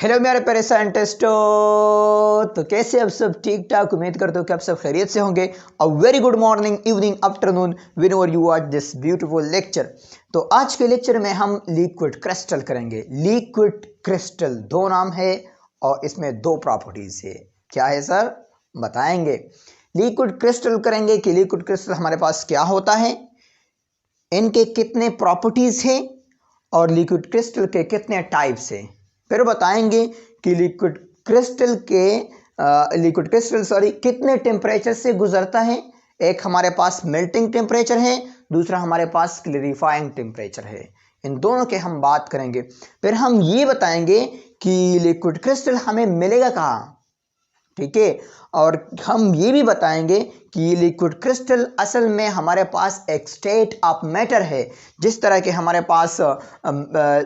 Hello मेरे प्यारे साइंटिस्टों, तो कैसे आप सब ठीक ठाक। उम्मीद करते हो कि आप सब खैरियत से होंगे। A very good morning, evening, afternoon, whenever you watch this beautiful lecture. तो आज के लेक्चर में हम लिक्विड क्रिस्टल करेंगे। लिक्विड क्रिस्टल दो नाम है और इसमें दो प्रॉपर्टीज है। क्या है सर, बताएंगे। लिक्विड क्रिस्टल करेंगे कि लिक्विड क्रिस्टल हमारे पास क्या होता है, इनके कितने प्रॉपर्टीज हैं और लिक्विड क्रिस्टल के कितने टाइप्स हैं। फिर बताएंगे कि लिक्विड क्रिस्टल कितने टेम्परेचर से गुजरता है। एक हमारे पास मेल्टिंग टेम्परेचर है, दूसरा हमारे पास क्लैरिफाइंग टेम्परेचर है। इन दोनों के हम बात करेंगे। फिर हम ये बताएंगे कि लिक्विड क्रिस्टल हमें मिलेगा कहाँ, ठीक है। और हम ये भी बताएंगे कि लिक्विड क्रिस्टल असल में हमारे पास एक स्टेट ऑफ मैटर है। जिस तरह के हमारे पास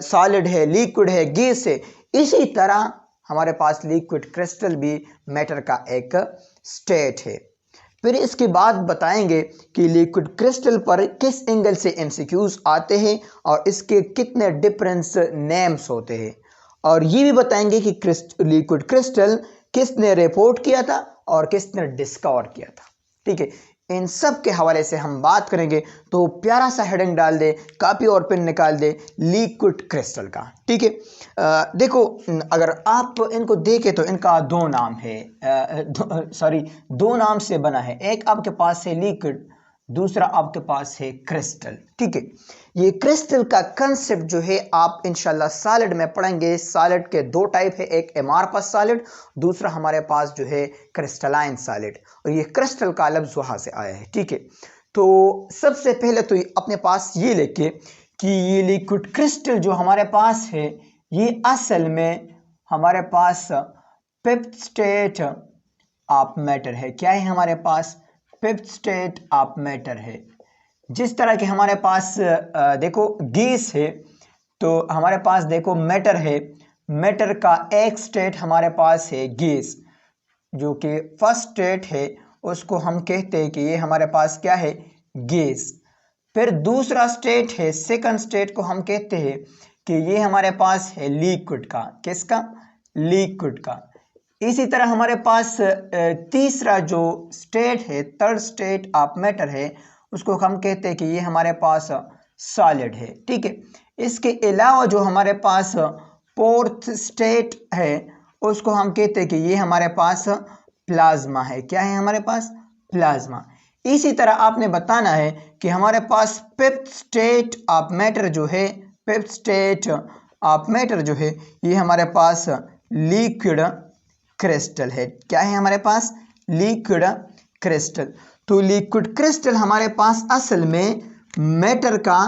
सॉलिड है, लिक्विड है, गैस है, इसी तरह हमारे पास लिक्विड क्रिस्टल भी मैटर का एक स्टेट है। फिर इसके बाद बताएंगे कि लिक्विड क्रिस्टल पर किस एंगल से एमसीक्यूज आते हैं और इसके कितने डिफरेंस नेम्स होते हैं। और ये भी बताएंगे कि लिक्विड क्रिस्टल किसने रिपोर्ट किया था और किसने डिस्कवर किया था, ठीक है। इन सब के हवाले से हम बात करेंगे। तो प्यारा सा हेडिंग डाल दे, कॉपी और पेन निकाल दे, लिक्विड क्रिस्टल का, ठीक है। देखो, अगर आप इनको देखें तो इनका दो नाम है, दो नाम से बना है। एक आपके पास है लिक्विड, दूसरा आपके पास है क्रिस्टल, ठीक है। ये क्रिस्टल का कंसेप्ट जो है आप इंशाल्लाह सॉलिड में पढ़ेंगे। सॉलिड के दो टाइप है, एक एमार्फस सॉलिड, दूसरा हमारे पास जो है क्रिस्टलाइन सॉलिड। और ये क्रिस्टल का लफ्ज वहां से आया है, ठीक है। तो सबसे पहले तो अपने पास ये लेके कि ये लिक्विड क्रिस्टल जो हमारे पास है, ये असल में हमारे पास फिफ्थ स्टेट ऑफ मैटर है। क्या है हमारे पास? फिफ्थ स्टेट ऑफ मैटर है। जिस तरह के हमारे पास देखो गैस है, तो हमारे पास देखो मैटर है। मैटर का एक स्टेट हमारे पास है गैस, जो कि फर्स्ट स्टेट है, उसको हम कहते हैं कि ये हमारे पास क्या है, गैस। फिर दूसरा स्टेट है, सेकंड स्टेट को हम कहते हैं कि ये हमारे पास है लिक्विड का। किसका? लिक्विड का। इसी तरह हमारे पास तीसरा जो स्टेट है, थर्ड स्टेट ऑफ मैटर है, उसको हम कहते हैं कि ये हमारे पास सॉलिड है, ठीक है। इसके अलावा जो हमारे पास फोर्थ स्टेट है, उसको हम कहते हैं कि ये हमारे पास प्लाज्मा है। क्या है हमारे पास? प्लाज्मा। इसी तरह आपने बताना है कि हमारे पास फिफ्थ स्टेट ऑफ मैटर जो है, फिफ्थ स्टेट ऑफ मैटर जो है, ये हमारे पास लिक्विड क्रिस्टल है। क्या है हमारे पास? Liquid crystal. तो लिक्विड क्रिस्टल हमारे पास असल में मैटर का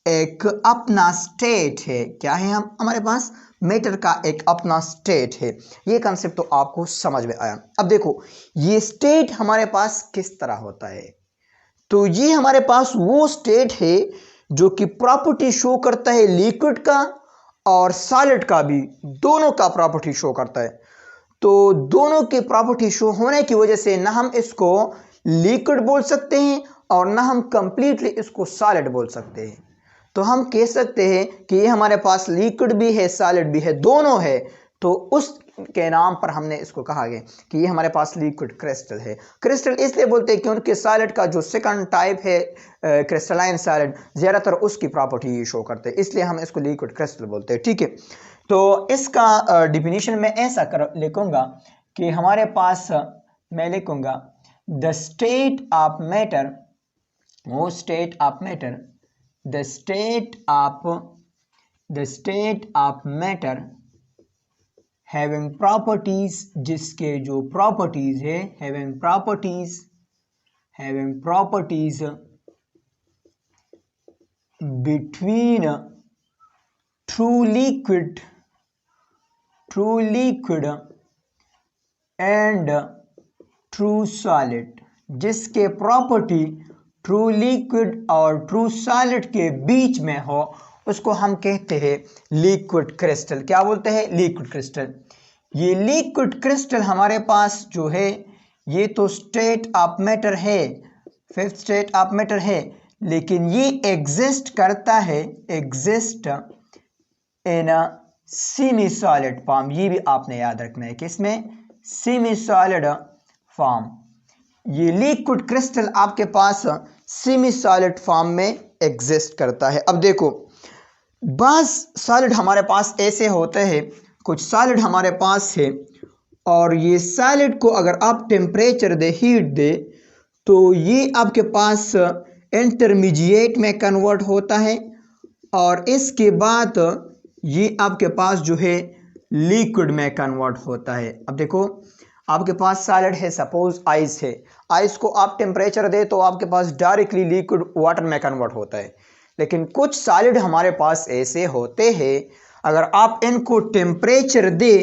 एक अपना स्टेट है। क्या है हम हमारे पास? मैटर का एक अपना स्टेट है। ये कंसेप्ट तो आपको समझ में आया। अब देखो, ये स्टेट हमारे पास किस तरह होता है। तो ये हमारे पास वो स्टेट है जो कि प्रॉपर्टी शो करता है लिक्विड का और सॉलिड का भी, दोनों का प्रॉपर्टी शो करता है। तो दोनों की प्रॉपर्टी शो होने की वजह से ना हम इसको लिक्विड बोल सकते हैं और ना हम कंप्लीटली इसको सॉलिड बोल सकते हैं। तो हम कह सकते हैं कि ये हमारे पास लिक्विड भी है, सॉलिड भी है, दोनों है। तो उसके नाम पर हमने इसको कहा गया कि ये हमारे पास लिक्विड क्रिस्टल है। क्रिस्टल इसलिए बोलते हैं क्योंकि सॉलिड का जो सेकंड टाइप है क्रिस्टलाइन सॉलिड, ज़्यादातर उसकी प्रॉपर्टी शो करते हैं, इसलिए हम इसको लिक्विड क्रिस्टल बोलते हैं, ठीक है। तो इसका डिफिनीशन मैं ऐसा लिखूंगा कि हमारे पास मैं लिखूंगा द स्टेट ऑफ मैटर, वो state of matter, the state of matter having properties, जिसके जो प्रॉपर्टीज है, having properties between true liquid and true solid, जिसके प्रॉपर्टी ट्रू लिक्विड और ट्रू सॉलिड के बीच में हो, उसको हम कहते हैं लिक्विड क्रिस्टल। क्या बोलते हैं? Liquid crystal. ये लिक्विड क्रिस्टल हमारे पास जो है, ये तो स्टेट ऑफ मैटर है, फिफ्थ स्टेट ऑफ मैटर है, लेकिन ये एग्जिस्ट करता है, exist in semi solid form, ये भी आपने याद रखना है कि इसमें सेमी सॉलिड फॉर्म, ये लिक्विड क्रिस्टल आपके पास सेमी सॉलिड फॉर्म में एग्जिस्ट करता है। अब देखो, बास सॉलिड हमारे पास ऐसे होते हैं, कुछ सॉलिड हमारे पास है और ये सॉलिड को अगर आप टेम्परेचर दे, हीट दे, तो ये आपके पास इंटरमीडिएट में कन्वर्ट होता है और इसके बाद ये आपके पास जो है लिक्विड में कन्वर्ट होता है। अब देखो, आपके पास सॉलिड है, सपोज आइस है, आइस को आप टेम्परेचर दे तो आपके पास डायरेक्टली लिक्विड वाटर में कन्वर्ट होता है। लेकिन कुछ सॉलिड हमारे पास ऐसे होते हैं, अगर आप इनको टेम्परेचर दे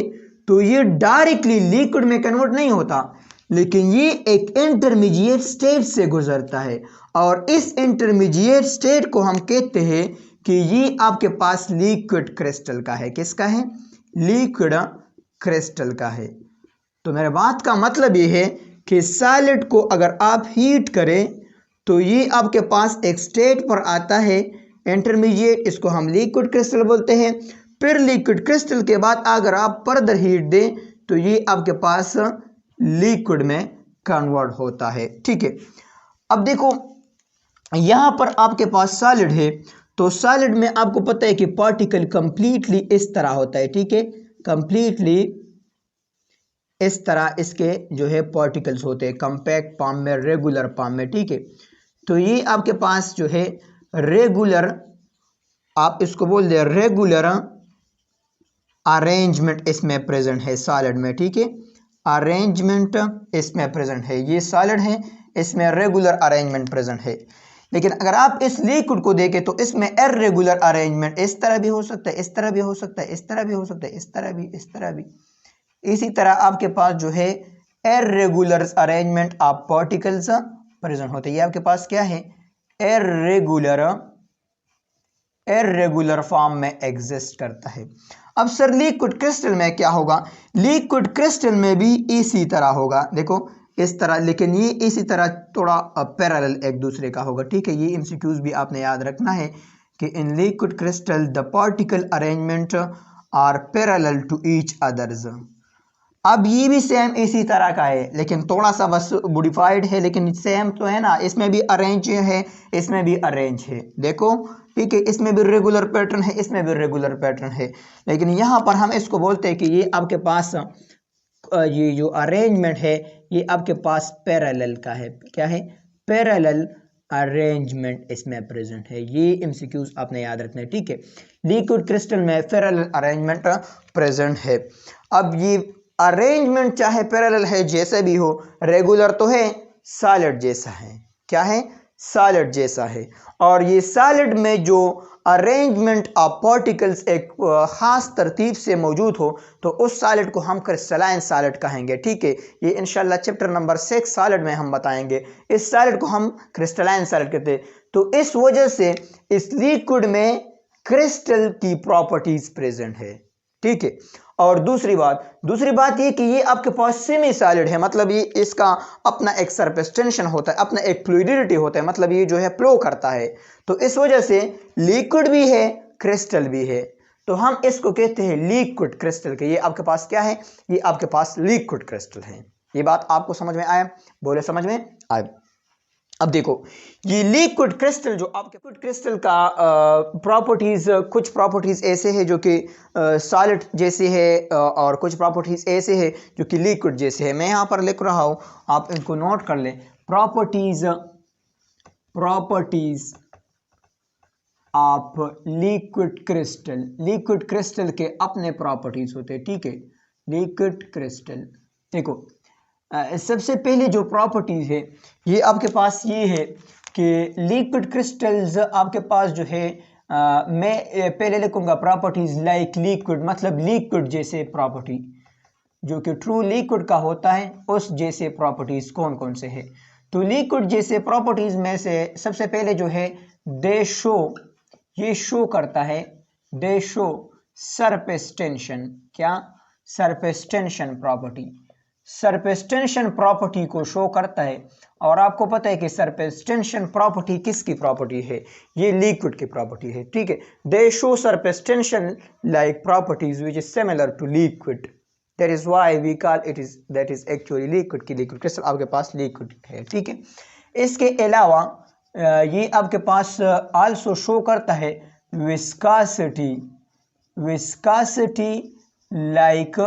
तो ये डायरेक्टली लिक्विड में कन्वर्ट नहीं होता, लेकिन ये एक इंटरमीडिएट स्टेट से गुजरता है और इस इंटरमीडिएट स्टेट को हम कहते हैं कि ये आपके पास लिक्विड क्रिस्टल का है। किसका है? लिक्विड क्रिस्टल का है। तो मेरे बात का मतलब ये है कि सॉलिड को अगर आप हीट करें तो ये आपके पास एक स्टेट पर आता है इंटरमीडिएट, इसको हम लिक्विड क्रिस्टल बोलते हैं। फिर लिक्विड क्रिस्टल के बाद अगर आप फर्दर हीट दें तो ये आपके पास लिक्विड में कन्वर्ट होता है। ठीक है, अब देखो यहां पर आपके पास सॉलिड है, तो सॉलिड में आपको पता है कि पार्टिकल कंप्लीटली इस तरह होता है। ठीक है, कंप्लीटली इस तरह इसके जो है पार्टिकल्स होते हैं, कॉम्पैक्ट फॉर्म में, रेगुलर फॉर्म में। ठीक है, तो ये आपके पास जो है रेगुलर, आप इसको बोल दे रेगुलर अरेंजमेंट इसमें प्रेजेंट है सॉलिड में। ठीक है, अरेंजमेंट इसमें प्रेजेंट है, ये सॉलिड है, इसमें रेगुलर अरेंजमेंट प्रेजेंट है। लेकिन अगर आप इस लिक्विड को देखें तो इसमें इर्रेगुलर अरेंजमेंट, इस तरह भी हो सकता है, इस तरह भी हो सकता है, इस तरह भी हो सकता है, इस तरह भी, इस तरह भी। इसी तरह आपके पास जो है irregular arrangement of particles present होते हैं। ये आपके पास क्या है? इर्रेगुलर फॉर्म में एग्जिस्ट करता है। अब सर लिक्विड क्रिस्टल में क्या होगा? लिक्विड क्रिस्टल में भी इसी तरह होगा, देखो इस तरह, लेकिन ये इसी तरह थोड़ा पैरेलल एक दूसरे का होगा। ठीक है, ये एमसीक्यूज भी आपने याद रखना है कि in liquid crystal the particle arrangement are parallel to each others. अब ये भी सेम इसी तरह का है, लेकिन थोड़ा सा बस मॉडिफाइड है, लेकिन सेम तो है ना, इसमें भी अरेंज है, इसमें भी अरेंज है, देखो। ठीक है, इसमें भी रेगुलर पैटर्न है, इसमें भी रेगुलर पैटर्न है, लेकिन यहाँ पर हम इसको बोलते हैं कि ये आपके पास ये जो अरेंजमेंट है ये आपके पास पैरेलल का है। क्या है? पैरेलल अरेंजमेंट इसमें प्रेजेंट है। ये एमसीक्यूज आपने याद रखना है। ठीक है, लिक्विड क्रिस्टल में पैरेलल अरेंजमेंट प्रेजेंट है। अब ये अरेंजमेंट चाहे पैरेलल है, जैसे भी हो, रेगुलर तो है, सॉलिड जैसा है। क्या है? सॉलिड जैसा है। और ये सॉलिड में जो अरेंजमेंट ऑफ पार्टिकल्स एक खास तरतीब से मौजूद हो तो उस सॉलिड को हम क्रिस्टलाइन सॉलिड कहेंगे। ठीक है, ये इंशाल्लाह चैप्टर नंबर 6 सॉलिड में हम बताएंगे। इस सॉलिड को हम क्रिस्टलाइन सॉलिड कहते हैं। तो इस वजह से इस लिक्विड में क्रिस्टल की प्रॉपर्टीज प्रेजेंट है। ठीक है, और दूसरी बात ये कि ये आपके पास सेमी सॉलिड है, मतलब ये इसका अपना एक सरफेस टेंशन होता है, अपना एक फ्लूइडिटी होता है, मतलब ये जो है फ्लो करता है। तो इस वजह से लिक्विड भी है, क्रिस्टल भी है, तो हम इसको कहते हैं लिक्विड क्रिस्टल के। ये आपके पास क्या है? ये आपके पास लिक्विड क्रिस्टल है। ये बात आपको समझ में आया? बोले समझ में आए। अब देखो, ये लिक्विड क्रिस्टल जो आपके लिक्विड क्रिस्टल का प्रॉपर्टीज, कुछ प्रॉपर्टीज ऐसे है जो कि सॉलिड जैसे है और कुछ प्रॉपर्टीज ऐसे है जो कि लिक्विड जैसे है। मैं यहाँ पर लिख रहा हूँ, आप इनको नोट कर लें। प्रॉपर्टीज ऑफ लिक्विड क्रिस्टल के अपने प्रॉपर्टीज होते हैं। ठीक है, लिक्विड क्रिस्टल, देखो सबसे पहले जो प्रॉपर्टीज है ये आपके पास ये है कि लिक्विड क्रिस्टल्स आपके पास जो है मैं पहले लिखूंगा प्रॉपर्टीज लाइक लिक्विड, मतलब लिक्विड जैसे प्रॉपर्टी, जो कि ट्रू लिक्विड का होता है उस जैसे प्रॉपर्टीज कौन कौन से है। तो लिक्विड जैसे प्रॉपर्टीज में से सबसे पहले जो है दे शो, ये शो करता है, दे शो सरफेस टेंशन। क्या? Surface tension property. Surface property को शो करता है। और आपको पता है कि सरफेस प्रॉपर्टी किसकी प्रॉपर्टी है, ये लिक्विड की प्रॉपर्टी है, ठीक है। They show surface tension like properties which is similar to liquid, that is why we call it is that is actually liquid की लिक्विड क्रिस्टल आपके पास लिक्विड है, ठीक है। इसके अलावा ये आपके पास आल्सो शो करता है विस्कासिटी लाइक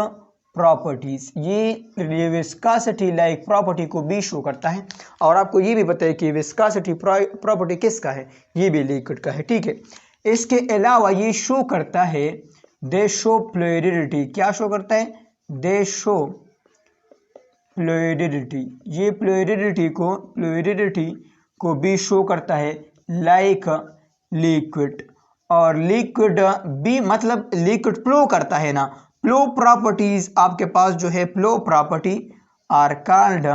प्रॉपर्टीज, ये विस्कासिटी लाइक प्रॉपर्टी को भी शो करता है। और आपको ये भी पता है कि विस्कासिटी प्रॉपर्टी किसका है, ये भी लिक्विड का है, ठीक है। इसके अलावा ये शो करता है दे शो फ्लूइडिटी, क्या शो करता है, दे शो फ्लूइडिटी, ये फ्लूइडिटी को भी शो करता है लाइक लिक्विड। और लिक्विड भी मतलब लिक्विड फ्लो करता है ना, फ्लो प्रॉपर्टीज आपके पास जो है flow property are called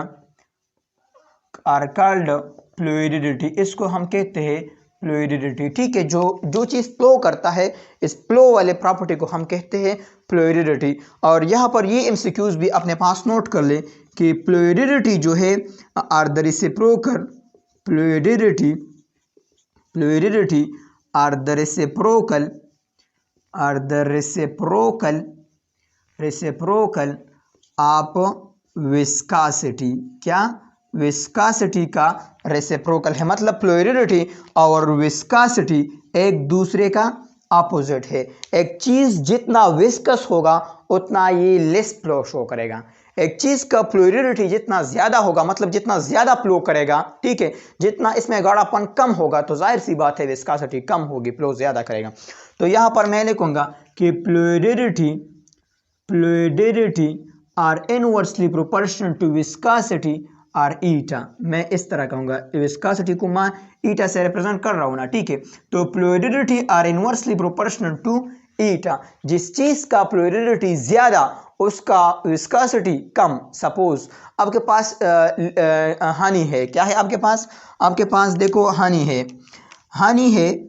fluidity, इसको हम कहते हैं फ्लूइडिटी, ठीक है। जो चीज़ फ्लो करता है इस फ्लो वाले प्रॉपर्टी को हम कहते हैं फ्लूइडिटी। और यहाँ पर ये एमसीक्यूज भी अपने पास नोट कर ले कि फ्लूइडिटी जो है are the reciprocal fluidity are the reciprocal of viscosity, क्या विस्कासिटी का रेसिप्रोकल है, मतलब फ्लूइडिटी और विस्कासिटी एक दूसरे का अपोजिट है। एक चीज़ जितना विस्कस होगा उतना ये लेस फ्लो शो करेगा, एक चीज़ का फ्लूइडिटी जितना ज़्यादा होगा मतलब जितना ज़्यादा फ्लो करेगा, ठीक है, जितना इसमें गाढ़ापन कम होगा तो जाहिर सी बात है विस्कासिटी कम होगी, फ्लो ज़्यादा करेगा। तो यहाँ पर मैं लिखूँगा कि fluidity are inversely proportional to viscosity are eta, मैं इस तरह कहूँगा, विस्कासिटी को मैं ईटा से रिप्रेजेंट कर रहा हूँ ना, ठीक है। तो fluidity are inversely proportional to eta, जिस चीज़ का फ्लूइडिटी ज़्यादा उसका विस्कासिटी कम। सपोज आपके पास हनी है, क्या है आपके पास देखो हनी है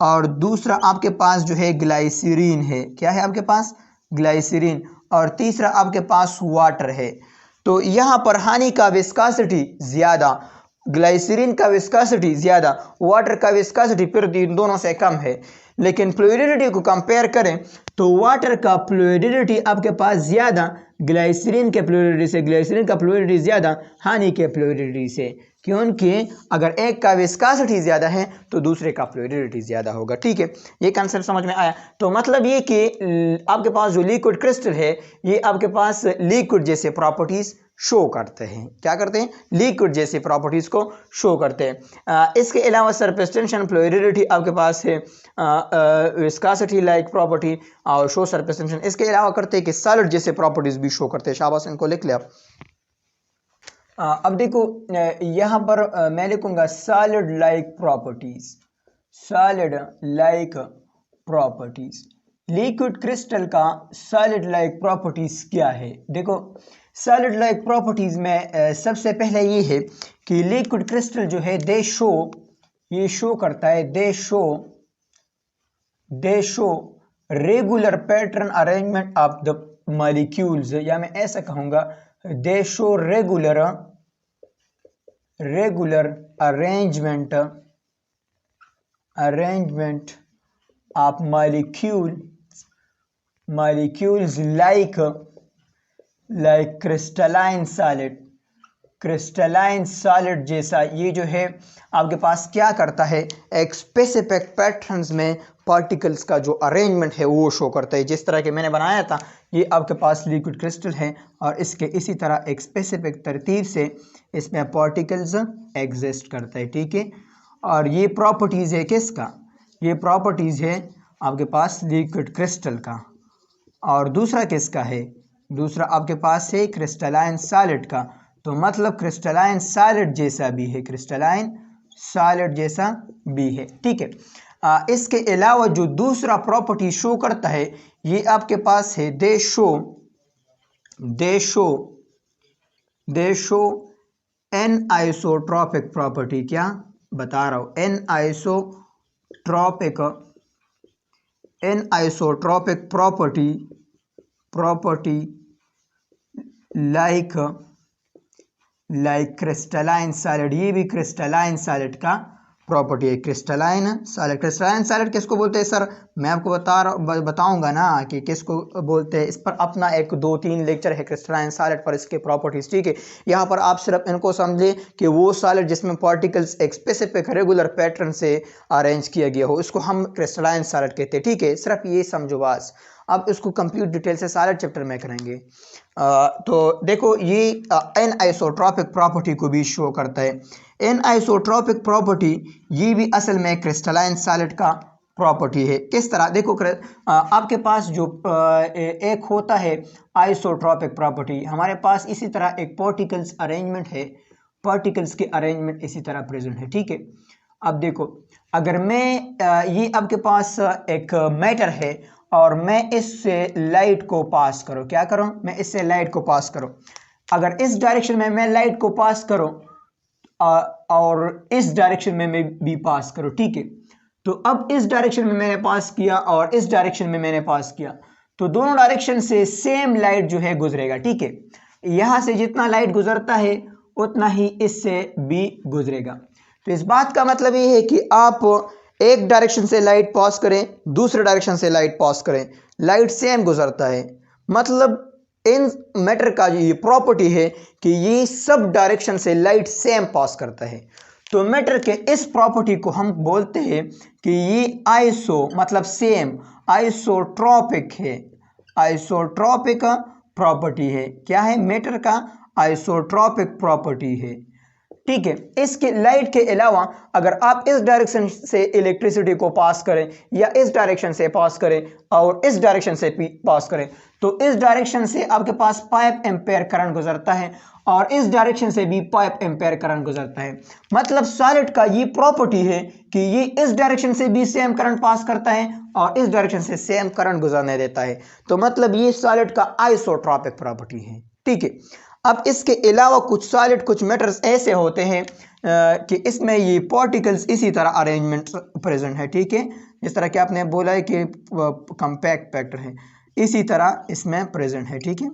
और दूसरा आपके पास जो है ग्लाइसरीन है, क्या है आपके पास ग्लाइसरीन, और तीसरा आपके पास वाटर है। तो यहाँ पर हनी का विस्कासिटी ज़्यादा, ग्लाइसरीन का विस्कासिटी ज़्यादा, वाटर का विस्कासिटी फिर इन दोनों से कम है। लेकिन फ्लूइडिटी को कंपेयर करें तो वाटर का फ्लूइडिटी आपके पास ज़्यादा ग्लाइसरीन के फ्लूइडिटी से, ग्लाइसरीन का फ्लूइडिटी ज़्यादा हनी के फ्लूइडिटी से, क्योंकि अगर एक का विस्कासिटी ज़्यादा है तो दूसरे का फ्लूइडिटी ज़्यादा होगा, ठीक है। ये कंसेप्ट समझ में आया। तो मतलब ये कि आपके पास जो लिक्विड क्रिस्टल है ये आपके पास लिक्विड जैसे प्रॉपर्टीज़ शो करते हैं, क्या करते हैं, लिक्विड जैसे प्रॉपर्टीज़ को शो करते हैं। इसके अलावा सरफेस टेंशन फ्लूइडिटी आपके पास है, विस्कासिटी लाइक प्रॉपर्टी और शो सरफेस टेंशन। इसके अलावा करते हैं कि सॉलिड जैसे प्रॉपर्टीज़ भी शो करते हैं। शाबाश, इनको लिख ले आप। अब देखो यहाँ पर मैं लिखूंगा solid like properties. Liquid crystal का सॉलिड लाइक प्रॉपर्टीज क्या है, देखो सॉलिड लाइक प्रॉपर्टीज में सबसे पहले ये है कि लिक्विड क्रिस्टल जो है ये शो करता है they show regular pattern arrangement of the molecules, या मैं ऐसा कहूँगा दे show regular arrangement of molecules like crystalline solid जैसा। ये जो है आपके पास क्या करता है, एक स्पेसिफिक पैटर्न्स में पार्टिकल्स का जो अरेंजमेंट है वो शो करता है। जिस तरह के मैंने बनाया था ये आपके पास लिक्विड क्रिस्टल है और इसके इसी तरह एक स्पेसिफिक तरतीब से इसमें पार्टिकल्स एग्जिस्ट करता है, ठीक है। और ये प्रॉपर्टीज़ है किसका, ये प्रॉपर्टीज़ है आपके पास लिक्विड क्रिस्टल का। और दूसरा किसका है, दूसरा आपके पास है क्रिस्टलाइन सॉलिड का। तो मतलब क्रिस्टलाइन सॉलिड जैसा भी है, ठीक है। इसके अलावा जो दूसरा प्रॉपर्टी शो करता है ये आपके पास है they show an isotropic property. क्या बता रहा हूँ, an isotropic property like crystalline solid, ये भी क्रिस्टलाइन सॉलिड का प्रॉपर्टी है। क्रिस्टलाइन सॉलिड किसको बोलते हैं सर? मैं आपको बताऊंगा ना कि किसको बोलते हैं। इस पर अपना 1-2-3 लेक्चर है क्रिस्टलाइन सॉलिड पर, इसके प्रॉपर्टीज, ठीक है। यहाँ पर आप सिर्फ इनको समझे कि वो सॉलिड जिसमें पार्टिकल्स एक स्पेसिफिक रेगुलर पैटर्न से अरेंज किया गया हो, इसको हम क्रिस्टलाइन सॉलिड कहते हैं, ठीक है। सिर्फ ये समझो बस। अब इसको कंप्लीट डिटेल से सॉलिड चैप्टर में करेंगे। तो देखो ये एन आइसोट्रॉपिक प्रॉपर्टी को भी शो करता है। एन आइसोट्रॉपिक प्रॉपर्टी ये भी असल में क्रिस्टलाइन सॉलिड का प्रॉपर्टी है। किस तरह? देखो आपके पास जो एक होता है आइसोट्रॉपिक प्रॉपर्टी, हमारे पास इसी तरह एक पार्टिकल्स अरेंजमेंट है, पार्टिकल्स के अरेंजमेंट इसी तरह प्रेजेंट है, ठीक है। अब देखो, अगर मैं ये आपके पास एक मैटर है और मैं इससे लाइट को पास करूं, क्या करूं? मैं इससे लाइट को पास करूं। अगर इस डायरेक्शन में मैं लाइट को पास करूं और इस डायरेक्शन में मैं भी पास करूं, ठीक है। तो अब इस डायरेक्शन में मैंने पास किया और इस डायरेक्शन में मैंने पास किया, तो दोनों डायरेक्शन से सेम लाइट जो है गुजरेगा, ठीक है। यहां से जितना लाइट गुजरता है उतना ही इससे भी गुजरेगा। तो इस बात का मतलब ये है कि आप एक डायरेक्शन से लाइट पास करें, दूसरे डायरेक्शन से लाइट पास करें, लाइट सेम गुजरता है। मतलब इन मैटर का ये प्रॉपर्टी है कि ये सब डायरेक्शन से लाइट सेम पास करता है। तो मैटर के इस प्रॉपर्टी को हम बोलते हैं कि ये आइसो मतलब सेम, आइसोट्रॉपिक है। आइसोट्रॉपिक प्रॉपर्टी है। क्या है? मैटर का आइसोट्रॉपिक प्रॉपर्टी है, ठीक है। इसके लाइट के अलावा अगर आप इस डायरेक्शन से इलेक्ट्रिसिटी को पास करें या इस डायरेक्शन से पास करें और इस डायरेक्शन से पास करें, तो इस डायरेक्शन से आपके पास 5 एम्पेयर करंट गुजरता है और इस डायरेक्शन से भी 5 एम्पेयर करंट गुजरता है। मतलब सॉलिड का ये प्रॉपर्टी है कि ये इस डायरेक्शन से भी सेम करंट पास करता है और इस डायरेक्शन से सेम करंट गुजरने देता है। तो मतलब ये सॉलिड का आइसोट्रॉपिक प्रॉपर्टी है, ठीक है। अब इसके अलावा कुछ सॉलिड, कुछ मैटर्स ऐसे होते हैं कि इसमें ये पार्टिकल्स इसी तरह अरेंजमेंट प्रेजेंट है, ठीक है। जिस तरह कि आपने बोला है कि कॉम्पैक्ट पैक्टर है, इसी तरह इसमें प्रेजेंट है, ठीक है।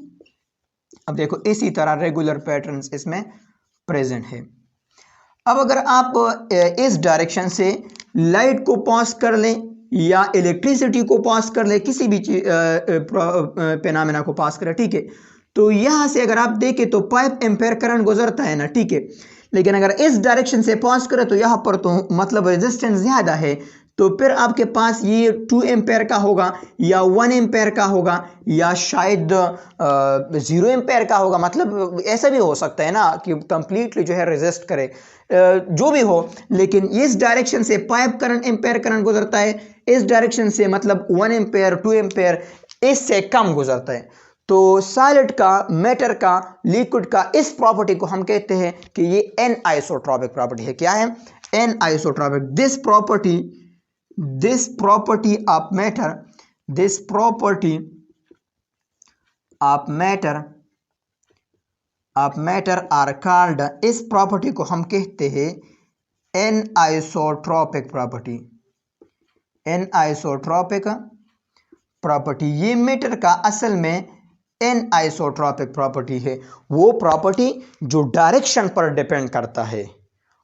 अब देखो इसी तरह रेगुलर पैटर्न्स इसमें प्रेजेंट है। अब अगर आप इस डायरेक्शन से लाइट को पास कर लें या इलेक्ट्रिसिटी को पास कर लें, किसी भी फेनोमेना को पास करें, ठीक है, तो यहां से अगर आप देखें तो 5 एम्पेयर करंट गुजरता है ना, ठीक है। लेकिन अगर इस डायरेक्शन से पास करें तो यहां पर तो मतलब रेजिस्टेंस ज्यादा है, तो फिर आपके पास ये 2 एम्पेयर का होगा या 1 एम्पेयर का होगा या शायद 0 एम्पेयर का होगा। मतलब ऐसा भी हो सकता है ना कि कंप्लीटली जो है रेजिस्ट करे, जो भी हो। लेकिन इस डायरेक्शन से 5 एम्पेयर करंट गुजरता है, इस डायरेक्शन से मतलब 1 एम्पेयर 2 एम्पेयर इससे कम गुजरता है। तो सॉलिड का, मैटर का, लिक्विड का इस प्रॉपर्टी को हम कहते हैं कि ये एन आइसोट्रॉपिक प्रॉपर्टी है। क्या है? Anisotropic. This property of matter, this property of matter are called, इस प्रॉपर्टी को हम कहते हैं anisotropic property. Anisotropic property, ये मैटर का असल में एन आइसोट्रॉपिक प्रॉपर्टी है। वो प्रॉपर्टी जो डायरेक्शन पर डिपेंड करता है,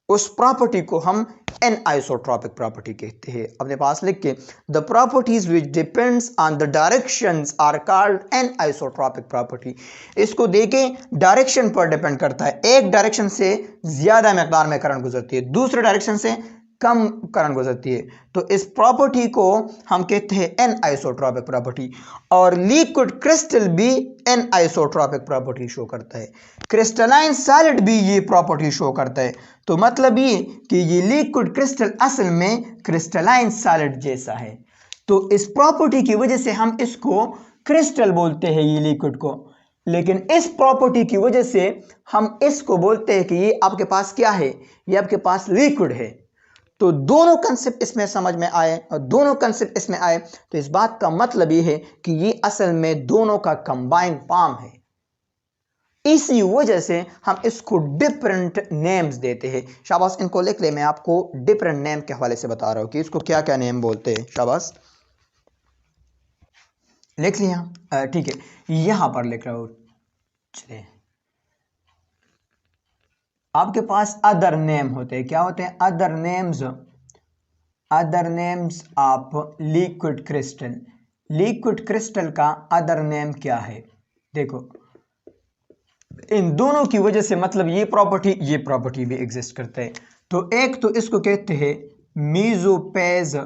उस प्रॉपर्टी को हम एन आइसोट्रॉपिक प्रॉपर्टी कहते हैं। अपने पास लिख के, the properties which depends on the directions are called anisotropic property. इसको देखें, डायरेक्शन पर डिपेंड करता है। एक डायरेक्शन से ज्यादा मकदार में करंट गुजरती है, दूसरे डायरेक्शन से कम करंट गुजरती है, तो इस प्रॉपर्टी को हम कहते हैं एन आइसोट्रॉपिक प्रॉपर्टी। और लिक्विड क्रिस्टल भी एन आइसोट्रॉपिक प्रॉपर्टी शो करता है। क्रिस्टलाइन सॉलिड भी ये प्रॉपर्टी शो करता है। तो मतलब ये कि ये लिक्विड क्रिस्टल असल में क्रिस्टलाइन सॉलिड जैसा है। तो इस प्रॉपर्टी की वजह से हम इसको क्रिस्टल बोलते हैं, ये लिक्विड को। लेकिन इस प्रॉपर्टी की वजह से हम इसको बोलते हैं कि ये आपके पास क्या है? ये आपके पास लिक्विड है। तो दोनों कंसेप्ट इसमें समझ में आए और दोनों कंसेप्ट इसमें आए, तो इस बात का मतलब ये है कि ये असल में दोनों का कंबाइंड फॉर्म है। इसी वजह से हम इसको डिफरेंट नेम्स देते हैं। शाबाश, इनको लिख ले, मैं आपको डिफरेंट नेम के हवाले से बता रहा हूं कि इसको क्या क्या नेम बोलते हैं। शाबाश, लिख लिया? ठीक है, यहां पर लिख रहा हूं चलिए, आपके पास अदर नेम होते हैं, क्या होते हैं? Other names of liquid crystal. Liquid crystal का अदर नेम क्या है? देखो, इन दोनों की वजह से मतलब ये प्रॉपर्टी भी एग्जिस्ट करता है। तो एक तो इसको कहते हैं मीजोपेज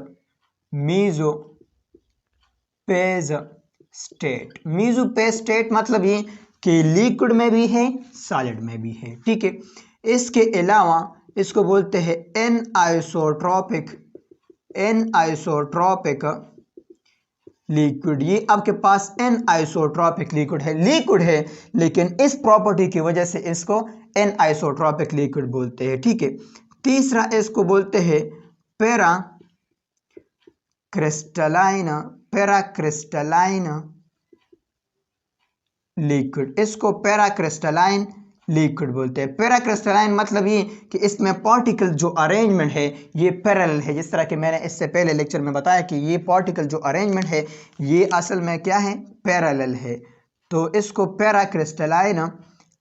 स्टेट। मीजोपेज स्टेट मतलब ये कि लिक्विड में भी है, सॉलिड में भी है, ठीक है। इसके अलावा इसको बोलते हैं एनआइसोट्रॉपिक लिक्विड। ये आपके पास एनआइसोट्रॉपिक लिक्विड है, लेकिन इस प्रॉपर्टी की वजह से इसको एनआइसोट्रॉपिक लिक्विड बोलते हैं, ठीक है। तीसरा इसको बोलते हैं पैरा क्रिस्टलाइन लिक्विड। इसको पैरा क्रिस्टलाइन लिक्विड बोलते हैं। पैरा क्रिस्टलाइन मतलब ये कि इसमें पार्टिकल जो अरेंजमेंट है ये पैरेलल है। जिस तरह कि मैंने इससे पहले लेक्चर में बताया कि ये पार्टिकल जो अरेंजमेंट है ये असल में क्या है? पैरेलल है। तो इसको पैरा क्रिस्टलाइन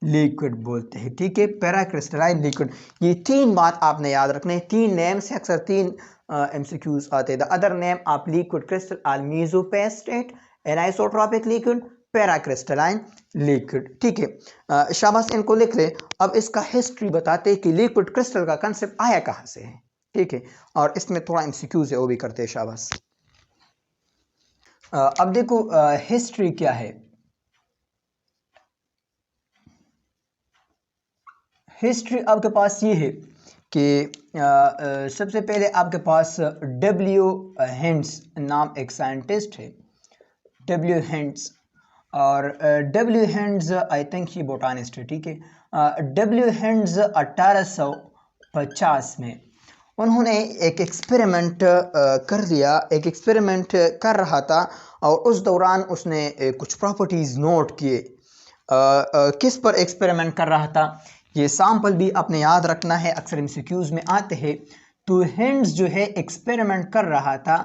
लिक्विड बोलते हैं, ठीक है। पैरा क्रिस्टलाइन लिक्विड, ये तीन बात आपने याद रखने। तीन नेम से अक्सर तीन एमसीक्यूज आते हैं। The other name of liquid crystal are mesophase state, anisotropic liquid, para crystalline liquid, ठीक है। शाबाश, इनको लिख ले। अब इसका हिस्ट्री बताते हैं कि लिक्विड क्रिस्टल का कंसेप्ट आया कहाँ से है, ठीक है। और इसमें थोड़ा एमसीक्यूज है वो भी करते हैं। शाबाश। अब देखो हिस्ट्री क्या है। हिस्ट्री आपके पास ये है कि सबसे पहले आपके पास डब्ल्यू हेंड्स नाम एक साइंटिस्ट है, डब्ल्यू हेंड्स। और डब्ल्यू हेंड्स आई थिंक ये बोटानिस्ट है, ठीक है। डब्ल्यू हेंड्स 1850 में उन्होंने एक एक्सपेरिमेंट कर रहा था और उस दौरान उसने कुछ प्रॉपर्टीज़ नोट किए। किस पर एक्सपेरिमेंट कर रहा था? ये सैंपल भी आपने याद रखना है, अक्सर एमसीक्यूज में आते हैं। तो हेंड्स जो है एक्सपेरिमेंट कर रहा था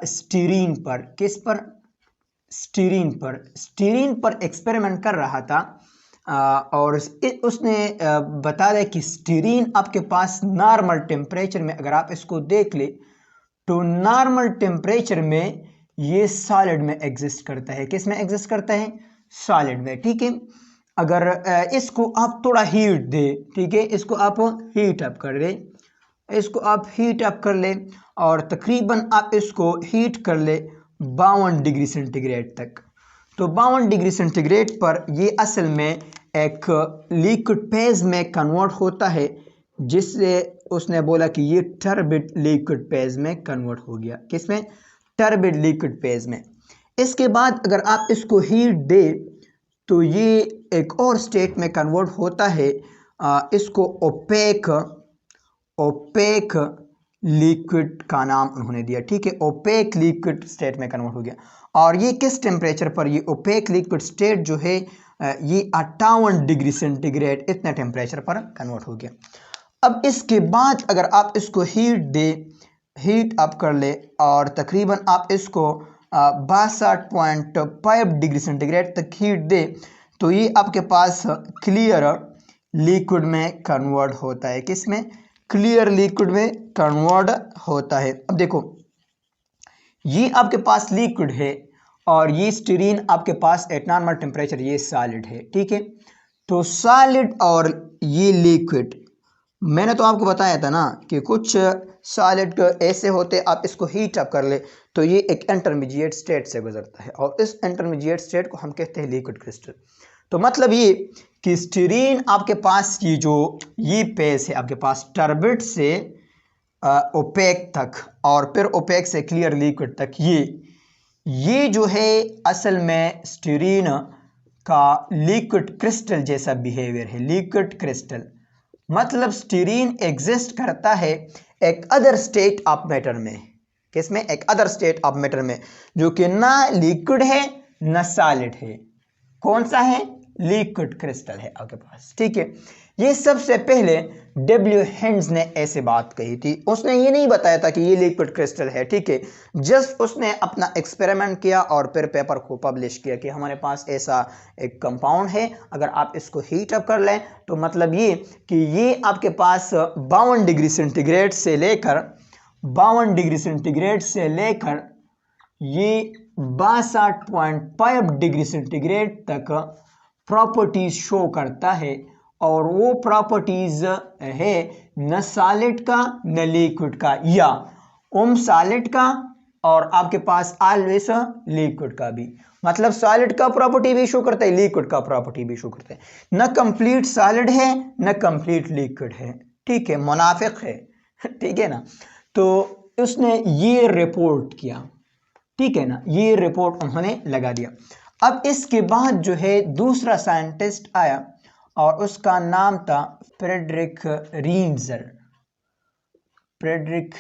स्टीरीन पर। किस पर? स्टीरीन पर एक्सपेरिमेंट कर रहा था। और उसने बता दिया कि स्टीरीन आपके पास नॉर्मल टेम्परेचर में, अगर आप इसको देख ले तो नॉर्मल टेम्परेचर में ये सॉलिड में एग्जिस्ट करता है। किस में एग्जिस्ट करता है? सॉलिड में, ठीक है। अगर इसको आप थोड़ा हीट दे, ठीक है, इसको आप हीट अप कर ले और तकरीबन आप इसको हीट कर ले 52 डिग्री सेंटीग्रेड तक। तो 52 डिग्री सेंटीग्रेड पर ये असल में एक लिक्विड फेज में कन्वर्ट होता है, जिससे उसने बोला कि ये टर्बिड लिक्विड फेज में कन्वर्ट हो गया। किसमें? टर्बिड लिक्विड फेज में। इसके बाद अगर आप इसको हीट दे तो ये एक और स्टेट में कन्वर्ट होता है, इसको ओपेक लिक्विड का नाम उन्होंने दिया, ठीक है। ओपेक लिक्विड स्टेट में कन्वर्ट हो गया। और ये किस टेम्परेचर पर? ये ओपेक लिक्विड स्टेट जो है ये 58 डिग्री सेंटीग्रेड इतने टेम्परेचर पर कन्वर्ट हो गया। अब इसके बाद अगर आप इसको हीट अप कर ले और तकरीबन आप इसको 62.5 डिग्री सेंटीग्रेड तक हीट दे तो ये आपके पास क्लियर लिक्विड में कन्वर्ट होता है। किसमें? क्लियर लिक्विड में कन्वर्ट होता है। अब देखो, ये आपके पास लिक्विड है और ये स्टीरीन आपके पास एट नॉर्मल टेम्परेचर ये सॉलिड है, ठीक है। तो सॉलिड और ये लिक्विड, मैंने तो आपको बताया था ना कि कुछ सॉलिड ऐसे होते, आप इसको हीट अप कर ले तो ये एक इंटरमीडिएट स्टेट से गुजरता है और इस इंटरमीडिएट स्टेट को हम कहते हैं लिक्विड क्रिस्टल। तो मतलब ये कि स्टीरीन आपके पास ये फेज है आपके पास टर्बिड से ओपेक तक और फिर ओपेक से क्लियर लिक्विड तक, ये जो है असल में स्टीरीन का लिक्विड क्रिस्टल जैसा बिहेवियर है। लिक्विड क्रिस्टल मतलब स्टीरीन एग्जिस्ट करता है एक अदर स्टेट ऑफ मैटर में। किसमें? एक अदर स्टेट ऑफ मैटर में, जो कि ना लिक्विड है ना सॉलिड है। कौन सा है? लिक्विड क्रिस्टल है आपके पास, ठीक है। ये सबसे पहले डब्ल्यू हेंड्स ने ऐसे बात कही थी। उसने ये नहीं बताया था कि ये लिक्विड क्रिस्टल है, ठीक है, जस्ट उसने अपना एक्सपेरिमेंट किया और फिर पेपर को पब्लिश किया कि हमारे पास ऐसा एक कंपाउंड है, अगर आप इसको हीट अप कर लें तो मतलब ये कि ये आपके पास 52 डिग्री सेंटीग्रेड से लेकर 52 डिग्री सेंटीग्रेड से लेकर ये 62.5 डिग्री सेंटीग्रेड तक प्रॉपर्टीज शो करता है, और वो प्रॉपर्टीज है न सॉलिड का न लिक्विड का, या सॉलिड का और आपके पास ऑलवेज लिक्विड का भी, मतलब सॉलिड का प्रॉपर्टी भी शो करता है, लिक्विड का प्रॉपर्टी भी शो करता है, न कंप्लीट सॉलिड है न कंप्लीट लिक्विड है, ठीक है, मुनाफिक है, ठीक है ना। तो उसने ये रिपोर्ट किया, ठीक है ना, ये रिपोर्ट उन्होंने लगा दिया। अब इसके बाद जो है दूसरा साइंटिस्ट आया और उसका नाम था फ्रेडरिक रींजर। फ्रेडरिक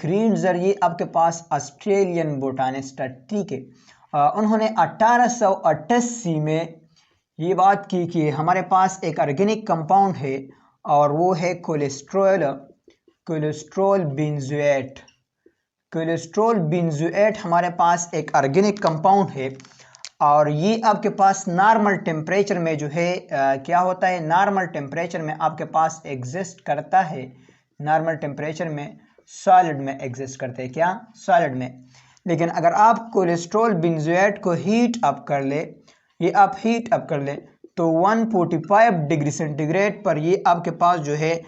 रींजर ये आपके पास ऑस्ट्रेलियन बोटानिस्ट है, ठीक है। उन्होंने 1888 में ये बात की कि हमारे पास एक ऑर्गेनिक कंपाउंड है और वो है कोलेस्ट्रॉल बेंजोएट हमारे पास एक ऑर्गेनिक कंपाउंड है, और ये आपके पास नॉर्मल टेम्परेचर में जो है क्या होता है, नॉर्मल टेम्परेचर में आपके पास एग्जिस्ट करता है, नॉर्मल टेम्परेचर में सॉलिड में एग्जिस्ट करते हैं, क्या, सॉलिड में। लेकिन अगर आप कोलेस्ट्रॉल बेंजोएट को हीट अप कर ले, ये आप हीट अप कर ले तो 145 डिग्री सेंटीग्रेड पर ये आपके पास जो है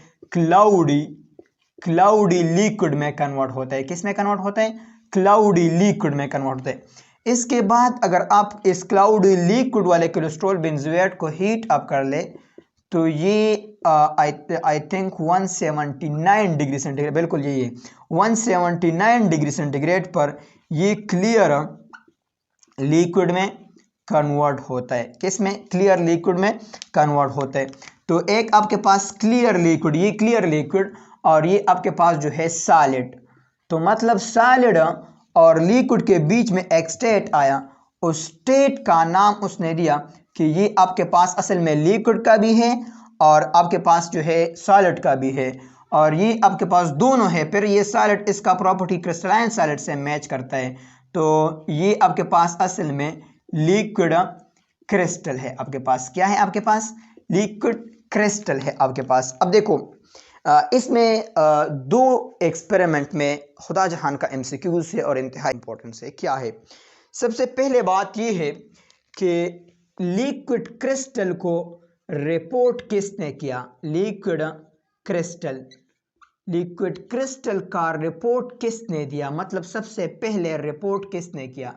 क्लाउडी लिक्विड में कन्वर्ट होता है। किस में कन्वर्ट होता है, क्लाउडी लिक्विड में कन्वर्ट होता है। इसके बाद अगर आप इस क्लाउडी लिक्विड वाले कोलेस्ट्रॉल बेंजोएट को हीट अप कर ले तो ये आई थिंक 179 डिग्री सेंटीग्रेड, बिल्कुल यही है, 179 डिग्री सेंटीग्रेड पर ये क्लियर लिक्विड में कन्वर्ट होता है। किस में, क्लियर लिक्विड में कन्वर्ट होता है। तो एक आपके पास क्लियर लिक्विड, ये क्लियर लिक्विड, और ये आपके पास जो है सॉलिड, तो मतलब सॉलिड और लिक्विड के बीच में एक स्टेट आया, उस स्टेट का नाम उसने दिया कि ये आपके पास असल में लिक्विड का भी है और आपके पास जो है सॉलिड का भी है, और ये आपके पास दोनों है। फिर ये सॉलिड, इसका प्रॉपर्टी क्रिस्टलाइन सॉलिड से मैच करता है, तो ये आपके पास असल में लिक्विड क्रिस्टल है। आपके पास क्या है, आपके पास लिक्विड क्रिस्टल है आपके पास। अब देखो इसमें दो एक्सपेरिमेंट में खुदा जहान का एमसीक्यूज है और इंतहाई इंपॉर्टेंस है। क्या है, सबसे पहले बात यह है कि लिक्विड क्रिस्टल को रिपोर्ट किसने किया, लिक्विड क्रिस्टल का रिपोर्ट किसने दिया, मतलब सबसे पहले रिपोर्ट किसने किया।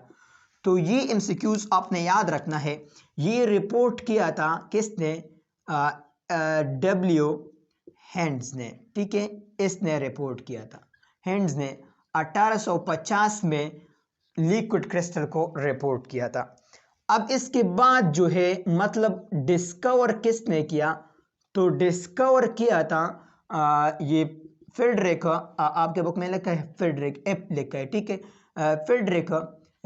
तो ये एमसीक्यूज आपने याद रखना है। ये रिपोर्ट किया था किसने, डब्ल्यू हेंड्स ने, ठीक है, इसने रिपोर्ट किया था। हेंड्स ने 1850 में लिक्विड क्रिस्टल को रिपोर्ट किया था। अब इसके बाद जो है मतलब डिस्कवर किसने किया, तो डिस्कवर किया था ये फ्रेडरिक, आपके बुक में लिखा है फ्रेडरिक एफ लिखा है, ठीक है, फ्रेडरिक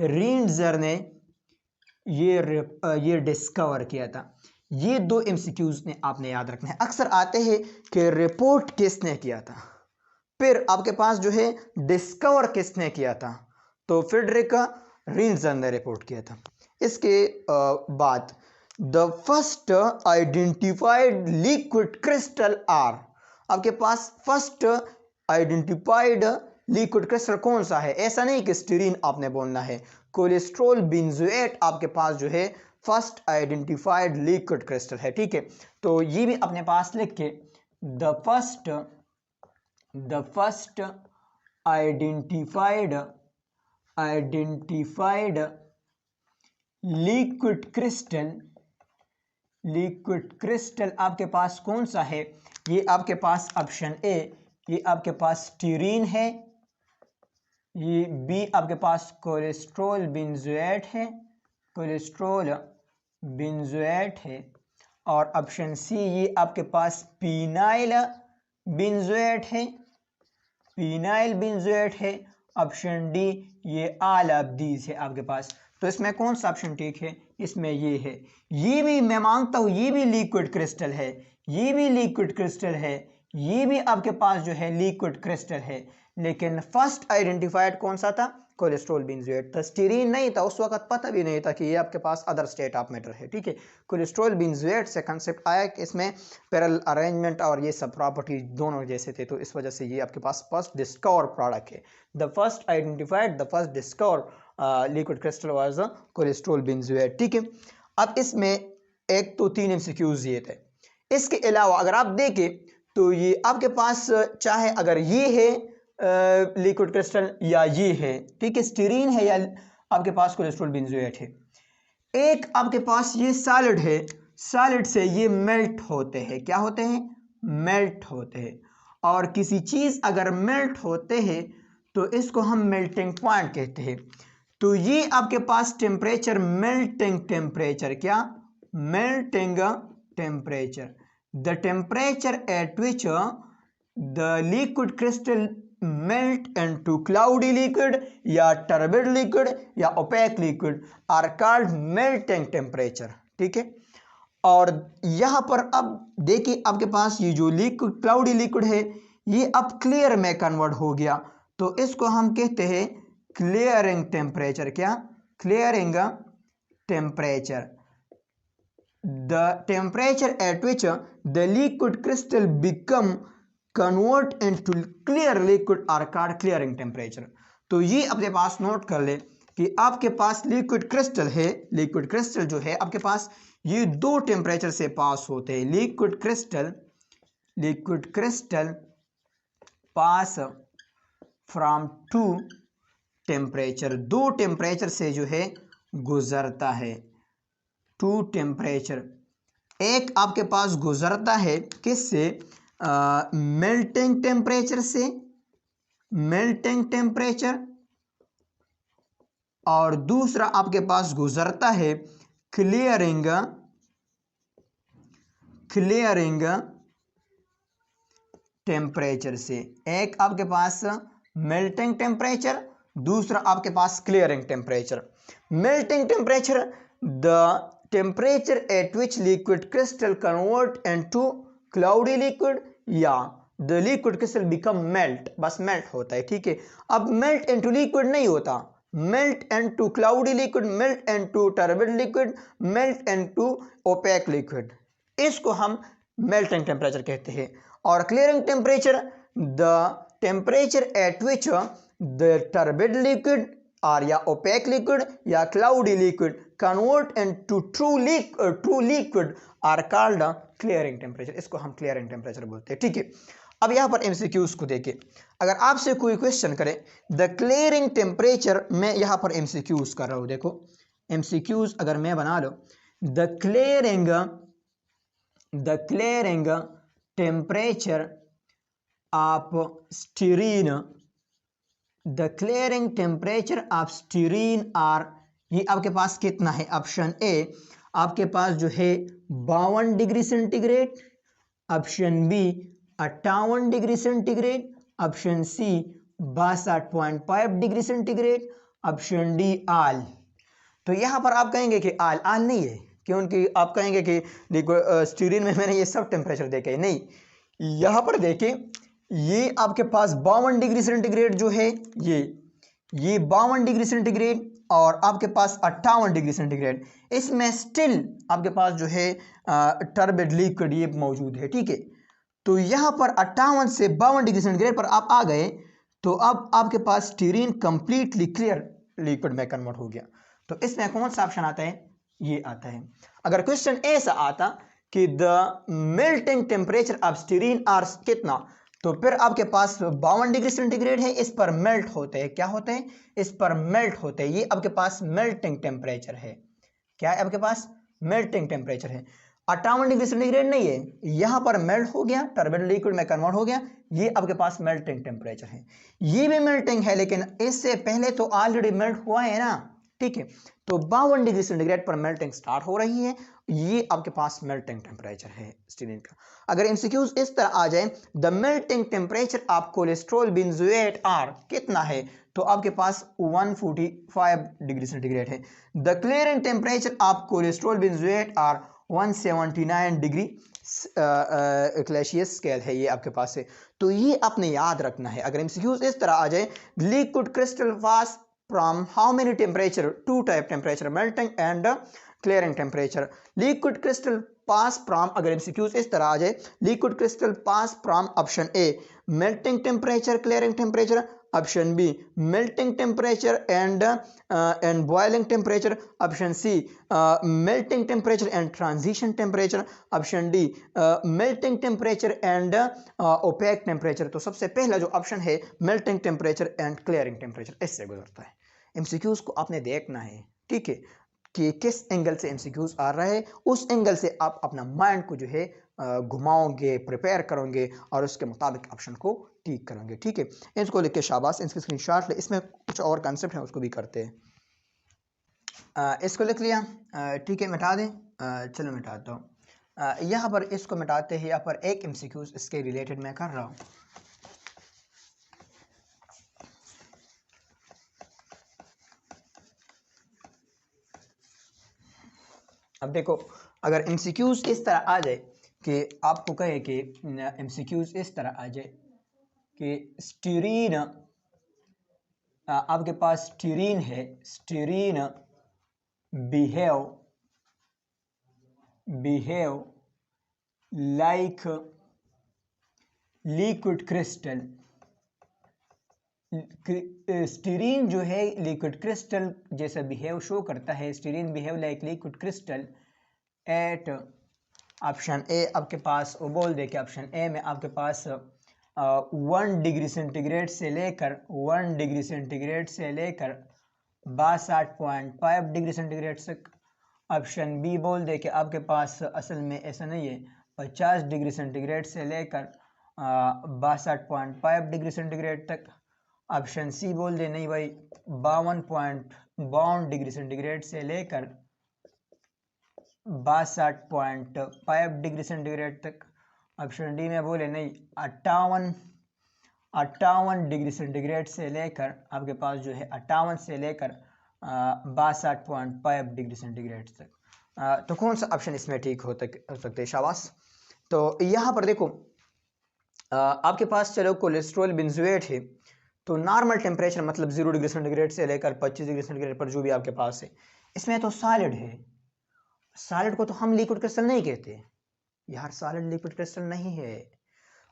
रींजर ने ये डिस्कवर किया था। ये दो एमसीक्यूज ने आपने याद रखना है। अक्सर आते हैं कि रिपोर्ट किसने किया था, फिर आपके पास जो है डिस्कवर किसने किया था, तो फ्रेडरिक रींजर ने रिपोर्ट किया था। इसके बाद the first identified liquid crystal are, आपके पास फर्स्ट आइडेंटिफाइड लिक्विड क्रिस्टल कौन सा है, ऐसा नहीं कि स्टीरीन आपने बोलना है, कोलेस्ट्रॉल बेंजोएट आपके पास जो है फर्स्ट आइडेंटिफाइड लिक्विड क्रिस्टल है, ठीक है। तो ये भी अपने पास लिख के the first identified liquid crystal आपके पास कौन सा है, ये आपके पास ऑप्शन ए, ये आपके पास स्टीरीन है, ये बी आपके पास कोलेस्ट्रॉल बेंजोएट है, और ऑप्शन सी ये आपके पास पीनाइल बेंजोएट है, ऑप्शन डी ये ऑल ऑफ दीज है आपके पास। तो इसमें कौन सा ऑप्शन ठीक है? इसमें ये है। ये भी मैं मानता हूं ये भी लिक्विड क्रिस्टल है, ये भी लिक्विड क्रिस्टल है, ये भी आपके पास जो है लिक्विड क्रिस्टल है, लेकिन फर्स्ट आइडेंटिफाइड कौन सा था? कोलेस्ट्रॉल बेंजोएट था। स्टीरीन नहीं था, उस वक्त पता भी नहीं था कि ये आपके पास अदर स्टेट ऑफ मैटर है, ठीक है। कोलेस्ट्रॉल बेंजोएट से कंसेप्ट आया कि इसमें पैरेलल अरेंजमेंट और ये सब प्रॉपर्टी दोनों जैसे थे, तो इस वजह से ये आपके पास फर्स्ट डिस्कवर प्रोडक्ट है। The first identified, the first discover liquid crystal was cholesterol benzoate, ठीक है। अब इसमें एक तो 3 एमसीक्यूज ये थे। इसके अलावा अगर आप देखें तो ये आपके पास चाहे अगर ये है लिक्विड क्रिस्टल या ये है, ठीक है, स्टीरीन है या आपके पास कोलेस्ट्रॉल बेंजोएट है। एक आपके पास ये सॉलिड है, सॉलिड से ये मेल्ट होते हैं, क्या होते हैं? मेल्ट होते हैं। और किसी चीज अगर मेल्ट होते हैं तो इसको हम मेल्टिंग पॉइंट कहते हैं। तो ये आपके पास टेम्परेचर, मेल्टिंग टेम्परेचर, क्या? Melting temperature, the temperature at which the liquid crystal melt into cloudy liquid या टर्बिड लिक्विड या opaque liquid are called melting temperature, ठीक है। और यहां पर अब देखिए आपके पास ये जो लिक्विड, क्लाउडी लिक्विड है, ये अब क्लियर में कन्वर्ट हो गया, तो इसको हम कहते हैं क्लियरिंग टेम्परेचर, क्या? Clearing temperature, the temperature at which the liquid crystal become convert into clear liquid are called clearing temperature। तो ये अपने पास नोट कर ले कि आपके पास लिक्विड क्रिस्टल है, लिक्विड क्रिस्टल जो है आपके पास ये 2 टेम्परेचर से पास होते हैं। Liquid crystal pass from 2 temperature, 2 temperature से जो है गुजरता है। 2 टेम्परेचर, एक आपके पास गुजरता है किससे? मेल्टिंग टेम्परेचर से, मेल्टिंग टेम्परेचर, और दूसरा आपके पास गुजरता है क्लियरिंग टेम्परेचर से। एक आपके पास मेल्टिंग टेम्परेचर, दूसरा आपके पास clearing temperature. Melting temperature, the temperature at which liquid crystal convert into cloudy liquid या the liquid crystal become melt, बस melt होता है, ठीक है। अब melt into liquid नहीं होता, melt into cloudy liquid, melt into turbid liquid, melt into opaque liquid, इसको हम melting temperature कहते हैं। और clearing temperature, the temperature at which the turbid liquid और या ओपेक लिक्विड या cloudy liquid convert into true liquid are called clearing temperature, इसको हम क्लियरिंग टेम्परेचर बोलते हैं, ठीक है। अब यहां पर एमसीक्यूज को देखें, अगर आपसे कोई क्वेश्चन करे द क्लियरिंग टेम्परेचर, मैं यहां पर एमसीक्यूज कर रहा हूं, देखो एमसीक्यूज अगर मैं बना लो, the clearing temperature of stearin, the clearing temperature of stearin are, ये आपके पास कितना है? ऑप्शन ए आपके पास जो है 52 degree centigrade, option B 58 degree centigrade, option C 62.5 degree centigrade, option D all. तो यहां पर आप कहेंगे कि आल नहीं है, क्योंकि आप कहेंगे कि स्टीरीन में मैंने ये सब टेम्परेचर देखे, नहीं, यहां पर देखें ये आपके पास 52 डिग्री सेंटीग्रेड जो है, ये 52 डिग्री सेंटीग्रेड और आपके पास 58 डिग्री सेंटीग्रेड, इसमें स्टिल आपके पास जो है टर्बिड लिक्विड ये मौजूद है, ठीक है। तो यहाँ पर 58 से 52 डिग्री सेंटीग्रेड पर आप आ गए, तो अब आपके पास स्टीरीन कंप्लीटली क्लियर लिक्विड में कन्वर्ट हो गया। तो इसमें कौन सा ऑप्शन आता है? ये आता है। अगर क्वेश्चन ऐसा आता कि the melting temperature of stearin are कितना, तो फिर आपके पास 52 डिग्री सेंटीग्रेड है, इस पर मेल्ट होते हैं, क्या होते हैं? इस पर मेल्ट होते हैं, ये आपके पास मेल्टिंग टेम्परेचर है। क्या है आपके पास? मेल्टिंग टेम्परेचर है। 58 डिग्री सेंटीग्रेड नहीं है, यहां पर मेल्ट हो गया, टर्बिड लिक्विड में कन्वर्ट हो गया, ये आपके पास मेल्टिंग टेम्परेचर है। ये भी मेल्टिंग है, लेकिन इससे पहले तो ऑलरेडी मेल्ट हुआ है ना, ठीक है। तो 52 डिग्री सेंटीग्रेड पर मेल्टिंग स्टार्ट हो रही है, ये आपके पास मेल्टिंग टेम्परेचर है स्टीरीन का। अगर एमसीक्यूज इस तरह आ जाए the melting temperature of cholesterol benzoate are कितना है, तो आपके पास 145 डिग्री सेंटीग्रेड है। The clearing temperature of cholesterol benzoate are 179 degree Celsius scale है, ये आपके पास है। तो ये आपने याद रखना है। अगर एमसीक्यूज इस तरह आ जाए, liquid crystal pass from how many temperature, two type temperature, melting and clearing temperature. Liquid crystal pass from, अगर एमसीक्यूज इस तरह आ जाए, liquid crystal pass from option A melting temperature, clearing temperature, option B melting temperature and boiling temperature, option C melting temperature and transition temperature, option D melting temperature and opaque temperature. तो सबसे पहला जो option है melting temperature and clearing temperature, इससे गुजरता है। MCQs को आपने देखना है, ठीक है, कि किस एंगल से एमसीक्यूज आ रहा है, उस एंगल से आप अपना माइंड को जो है घुमाओगे, प्रिपेयर करोगे और उसके मुताबिक ऑप्शन को टिक करोगे, ठीक है। इसको लिख के शाबाश, इसकी स्क्रीनशॉट ले। इसमें कुछ और कंसेप्ट है, उसको भी करते हैं। इसको लिख लिया, ठीक है, मिटा दें। चलो मिटाता हूँ। यहाँ पर इसको मिटाते हैं। यहाँ पर एक एमसीक्यूज इसके रिलेटेड मैं कर रहा हूँ। अब देखो, अगर एमसीक्यूज इस तरह आ जाए कि आपको कहे कि एमसीक्यूज इस तरह आ जाए कि स्टीरीन, आपके पास स्टीरीन है, stearin behave like liquid crystal. Stearin जो है लिक्विड क्रिस्टल जैसा बिहेव शो करता है। Stearin behave like liquid crystal at option A. आपके पास वो बोल दे कि ऑप्शन ए में आपके पास 1 डिग्री सेंटीग्रेड से लेकर 1 डिग्री सेंटीग्रेड से लेकर 62.5 डिग्री सेंटीग्रेड तक। ऑप्शन बी बोल दे कि आपके पास असल में ऐसा नहीं है, 50 डिग्री सेंटीग्रेड से लेकर 62.5 डिग्री सेंटीग्रेड तक। ऑप्शन सी बोल दे नहीं भाई, 52 डिग्री सेंटीग्रेड से लेकर 62.5 डिग्री सेंटीग्रेड तक। ऑप्शन डी में बोले नहीं, 58 डिग्री सेंटीग्रेड से लेकर आपके पास जो है 58 से लेकर 62.5 डिग्री सेंटीग्रेड तक। तो कौन सा ऑप्शन इसमें ठीक हो सकते हैं? शाबाश। तो यहाँ पर देखो, आपके पास चलो कोलेस्ट्रॉल बेंजोएट है, तो नॉर्मल टेम्परेचर मतलब 0 डिग्री सेंटीग्रेड से लेकर 25 डिग्री सेंटीग्रेड पर जो भी आपके पास है, इसमें तो सॉलिड है। सॉलिड को तो हम लिक्विड क्रिस्टल नहीं कहते यार, सॉलिड लिक्विड क्रिस्टल नहीं है।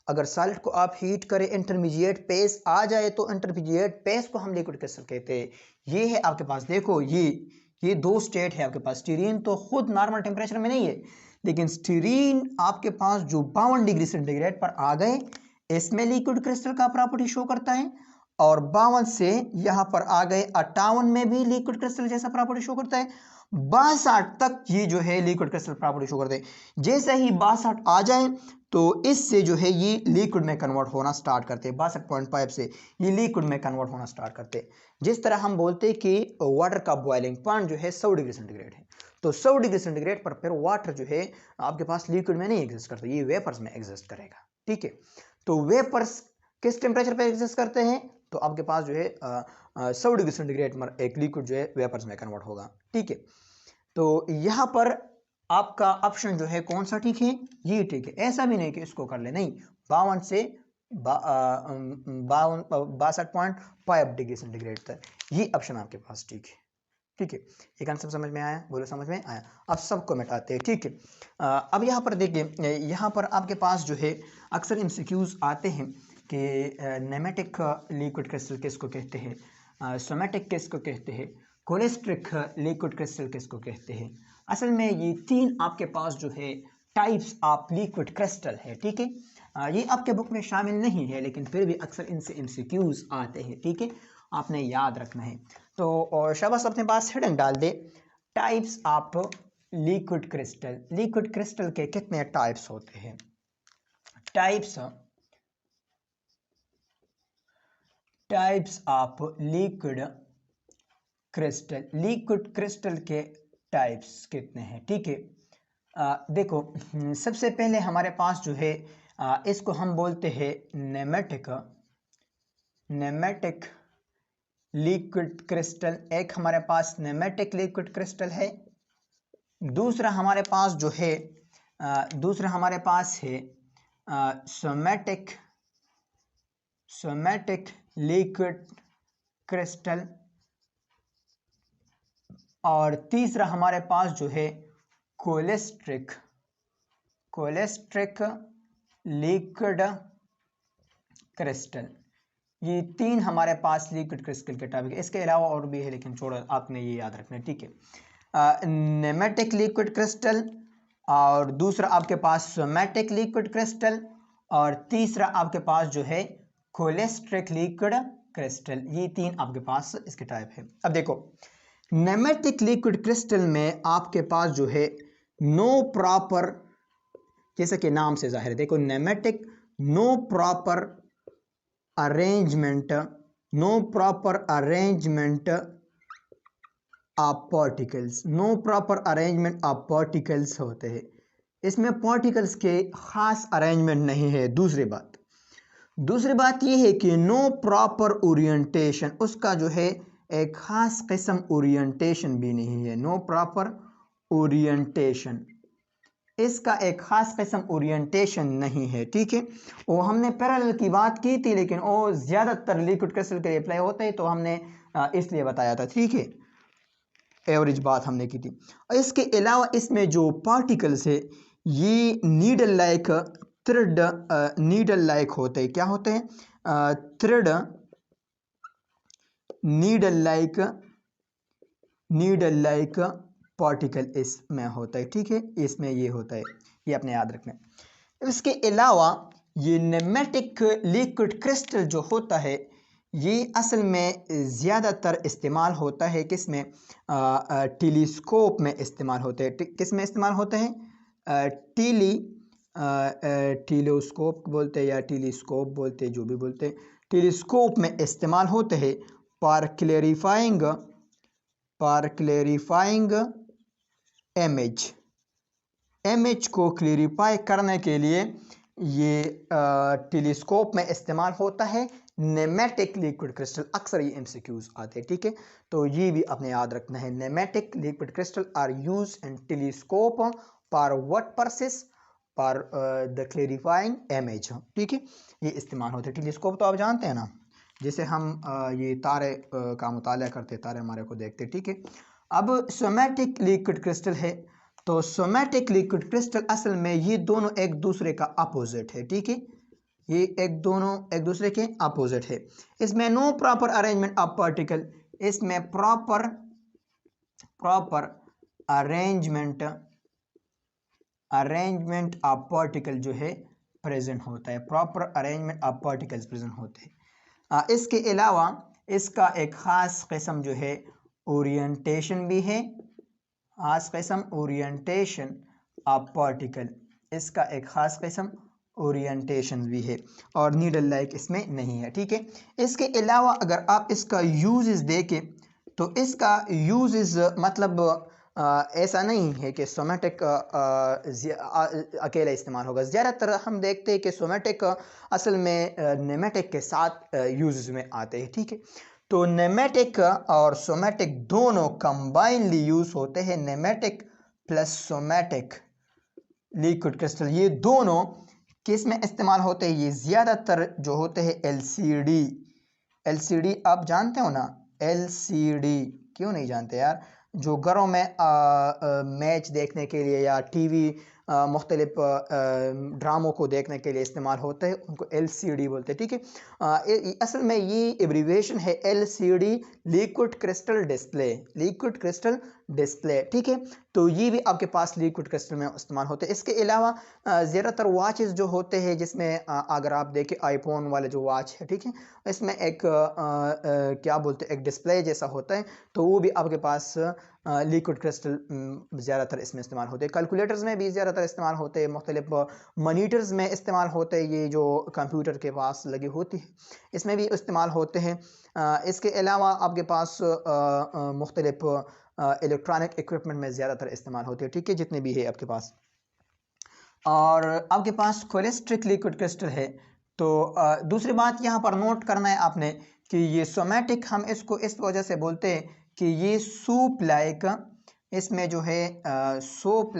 अगर सॉलिड को आप हीट करें, इंटरमीडिएट पेस आ जाए, तो इंटरमीडिएट पेस को हम लिक्विड क्रिस्टल कहते हैं। ये है आपके पास, देखो ये दो स्टेट है आपके पास। स्टीरीन तो खुद नॉर्मल टेम्परेचर में नहीं है, लेकिन स्टीरीन आपके पास जो 52 डिग्री सेंटीग्रेड पर आ गए, इसमें लिक्विड क्रिस्टल का प्रॉपर्टी शो करता है। और 52 से यहाँ पर आ गए 58 में भी लिक्विड क्रिस्टल जैसा प्रॉपर्टी शो करता है। 62 तक ये जो है लिक्विड क्रिस्टल प्रॉपर्टी शो करते हैं। जैसे ही 62 आ जाए तो इससे जो है ये लिक्विड में कन्वर्ट होना स्टार्ट करते हैं। 62.5 से ये लिक्विड में कन्वर्ट होना स्टार्ट करते हैं। जिस तरह हम बोलते हैं कि वाटर का बॉइलिंग पॉइंट जो है 100 डिग्री सेंटीग्रेड है, तो 100 डिग्री सेंटीग्रेड पर फिर वाटर जो है आपके पास लिक्विड में नहीं एग्जिस्ट करता, ये वेपर्स में एग्जिस्ट करेगा, ठीक है। तो वेपर्स किस टेम्परेचर पर एग्जिस्ट करते हैं? तो आपके पास जो है 100 डिग्री सेंटीग्रेड पर एक लिक्विड जो है वेपर्स में कन्वर्ट होगा, ठीक है। तो यहाँ पर आपका ऑप्शन जो है कौन सा ठीक है? ये ठीक है। ऐसा भी नहीं कि इसको कर ले, नहीं, 52 से 62.5 डिग्री सेंटीग्रेड तक ये ऑप्शन आपके पास ठीक है, ठीक है। ये कंसेप्ट समझ में आया? बोलो समझ में आया। अब सबको मिटाते हैं, ठीक है। अब यहाँ पर देखिए, यहाँ पर आपके पास जो है अक्सर एमसीक्यूज आते हैं कि नेमेटिक लिक्विड क्रिस्टल किसको कहते हैं, सोमेटिक किसको कहते हैं, कोलेस्ट्रिक लिक्विड क्रिस्टल किसको कहते हैं। असल में ये 3 आपके पास जो है टाइप्स ऑफ लिक्विड क्रिस्टल है, ठीक है। ये आपके बुक में शामिल नहीं है, लेकिन फिर भी अक्सर इनसे एमसीक्यूज आते हैं, ठीक है, आपने याद रखना है। तो और शाबाश अपने पास हेडिंग डाल दे, types of liquid crystal. Liquid crystal के कितने टाइप्स होते हैं? Types of liquid crystal. Liquid crystal के टाइप्स कितने हैं, ठीक है। देखो, सबसे पहले हमारे पास जो है इसको हम बोलते हैं नेमेटिक लिक्विड क्रिस्टल, एक हमारे पास नेमेटिक लिक्विड क्रिस्टल है, दूसरा हमारे पास जो है सोमैटिक लिक्विड क्रिस्टल, और तीसरा हमारे पास जो है कोलेस्ट्रिक लिक्विड क्रिस्टल। ये तीन हमारे पास लिक्विड क्रिस्टल के टॉपिक है। इसके अलावा और भी है लेकिन छोड़ो, आपने ये याद रखना है, ठीक है। नेमेटिक लिक्विड क्रिस्टल, और दूसरा आपके पास सोमैटिक लिक्विड क्रिस्टल, और तीसरा आपके पास जो है कोलेस्ट्रिक लिक्विड क्रिस्टल। ये तीन आपके पास इसके टाइप है। अब देखो, नेमेटिक लिक्विड क्रिस्टल में आपके पास जो है नो प्रॉपर, जैसे कि नाम से जाहिर है, देखो nematic, no proper arrangement of particles, no proper arrangement of particles होते हैं। इसमें पार्टिकल्स के खास अरेंजमेंट नहीं है। दूसरी बात यह है कि नो प्रॉपर ओरिएंटेशन, उसका जो है एक खास किस्म ओरिएंटेशन भी नहीं है। नो प्रॉपर ओरिएंटेशन, इसका एक खास किस्म ओरिएंटेशन नहीं है, ठीक है। वो हमने पैरेलल की बात की थी, लेकिन वो ज़्यादातर लिक्विड क्रिस्टल के लिए अप्लाई होता है, तो हमने इसलिए बताया था, ठीक है। एवरेज बात हमने की थी। इसके अलावा इसमें जो पार्टिकल्स है ये नीडल लाइक होते हैं। क्या होते हैं? थ्रेड नीडल लाइक पार्टिकल इसमें होता है, ठीक है। इसमें ये होता है, ये अपने याद रखना है। इसके अलावा ये नेमेटिक लिक्विड क्रिस्टल जो होता है ये असल में ज़्यादातर इस्तेमाल होता है किसमें? टेलीस्कोप में इस्तेमाल होते हैं। किस में इस्तेमाल होते हैं? टेलीस्कोप बोलते हैं या टेलीस्कोप बोलते हैं, जो भी बोलते हैं, टेलीस्कोप में इस्तेमाल होते हैं फॉर क्लेरिफाइंग इमेज को क्लेरिफाई करने के लिए ये टेलीस्कोप में इस्तेमाल होता है। नेमेटिक लिक्विड क्रिस्टल, अक्सर ये एमसीक्यूज आते हैं, ठीक है। तो ये भी अपने याद रखना है। Nematic liquid crystal are use in telescope for what purpose? For the clarifying image, ठीक है। ये इस्तेमाल होते हैं। टेलीस्कोप तो आप जानते हैं ना, जैसे हम ये तारे का मुताला करते, तारे हमारे को देखते, ठीक है। अब सोमैटिक लिक्विड क्रिस्टल है, तो सोमैटिक लिक्विड क्रिस्टल असल में ये दोनों एक दूसरे का अपोजिट है, ठीक है। ये एक दूसरे के अपोजिट है। इसमें no proper arrangement of particle, इसमें प्रॉपर अरेंजमेंट ऑफ पार्टिकल जो है प्रेजेंट होता है। Proper arrangement of particles present होते हैं। इसके अलावा इसका एक ख़ास किस्म जो है ओरिएंटेशन भी है। खास किस्म ओरिएंटेशन ऑफ पार्टिकल, इसका एक ख़ास किस्म ओरिएंटेशन भी है, और नीडल लाइक इसमें नहीं है, ठीक है। इसके अलावा अगर आप इसका यूजेस देखें तो इसका यूजेस मतलब ऐसा नहीं है कि सोमैटिक अकेला इस्तेमाल होगा। ज़्यादातर हम देखते हैं कि सोमैटिक असल में नेमेटिक के साथ यूजेस में आते हैं, ठीक है। तो नेमेटिक और सोमैटिक दोनों कंबाइनली यूज होते हैं। नेमेटिक प्लस सोमैटिक लिक्विड क्रिस्टल, ये दोनों किस में इस्तेमाल होते हैं? ये ज़्यादातर जो होते हैं एलसीडी आप जानते हो ना? एलसीडी क्यों नहीं जानते यार? जो घरों में मैच देखने के लिए या टीवी मुख्तलिफ ड्रामों को देखने के लिए इस्तेमाल होते हैं, उनको एलसीडी बोलते हैं, ठीक है। असल में ये एब्रीविएशन है एलसीडी, लिक्विड क्रिस्टल डिस्प्ले, ठीक है। तो ये भी आपके पास लिक्विड क्रिस्टल में इस्तेमाल होते हैं। इसके अलावा ज़्यादातर वॉचेस जो होते हैं, जिसमें अगर आप देखें आईफोन वाले जो वॉच है, ठीक है, इसमें एक क्या बोलते हैं, एक डिस्प्ले जैसा होता है, तो वो भी आपके पास लिक्विड क्रिस्टल ज़्यादातर इसमें इस्तेमाल होते हैं। कैलकुलेटर्स में भी ज़्यादातर इस्तेमाल होते हैं, मुख्तलिफ मॉनिटर्स में इस्तेमाल होते हैं, ये जो कंप्यूटर के पास लगी होती है इसमें भी इस्तेमाल होते हैं। इसके अलावा आपके पास मुख्तलिफ इलेक्ट्रॉनिक इक्विपमेंट में ज़्यादातर इस्तेमाल होते हैं, ठीक है, जितने भी है आपके पास। और आपके पास कोलेस्ट्रिक लिक्विड क्रिस्टल है, तो दूसरी बात यहाँ पर नोट करना है आपने कि ये सोमैटिक हम इसको इस वजह से बोलते हैं कि ये सूप लाइक, इसमें जो है सोप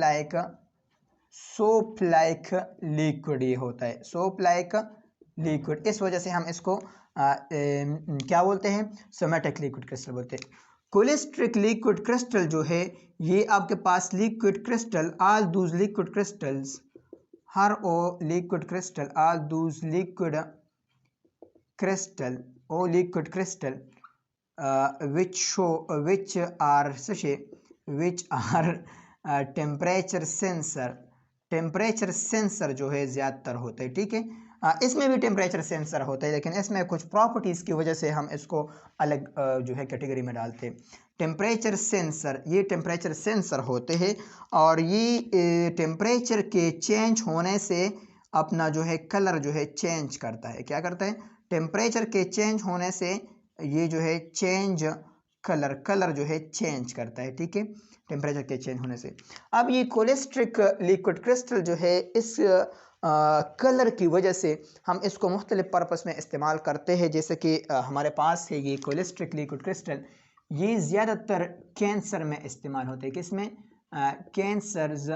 लाइक लिक्विड ये होता है, सोप लाइक लिक्विड। इस वजह से हम इसको क्या बोलते हैं, सोमैटिक लिक्विड क्रिस्टल बोलते हैं। कोलेस्ट्रिक लिक्विड क्रिस्टल जो है ये आपके पास liquid crystal, all those liquid crystals, हर ओ liquid crystal, all those liquid crystal or liquid crystal which are temperature sensor जो है ज़्यादातर होते हैं, ठीक है। इसमें भी टेम्परेचर सेंसर होता है, लेकिन इसमें कुछ प्रॉपर्टीज़ की वजह से हम इसको अलग जो है कैटेगरी में डालते हैं। टेम्परेचर सेंसर, ये टेम्परेचर सेंसर होते हैं और ये टेम्परेचर के चेंज होने से अपना जो है कलर जो है चेंज करता है। क्या करता है, टेम्परेचर के चेंज होने से ये जो है चेंज कलर जो है चेंज करता है, ठीक है, टेम्परेचर के चेंज होने से। अब ये कोलेस्ट्रिक लिक्विड क्रिस्टल जो है इस कलर की वजह से हम इसको मुख्तलिफ पर्पस में इस्तेमाल करते हैं। जैसे कि हमारे पास है ये कोलेस्ट्रिक लिक्विड क्रिस्टल, ये ज़्यादातर कैंसर में इस्तेमाल होते हैं। किसमें, कैंसर्स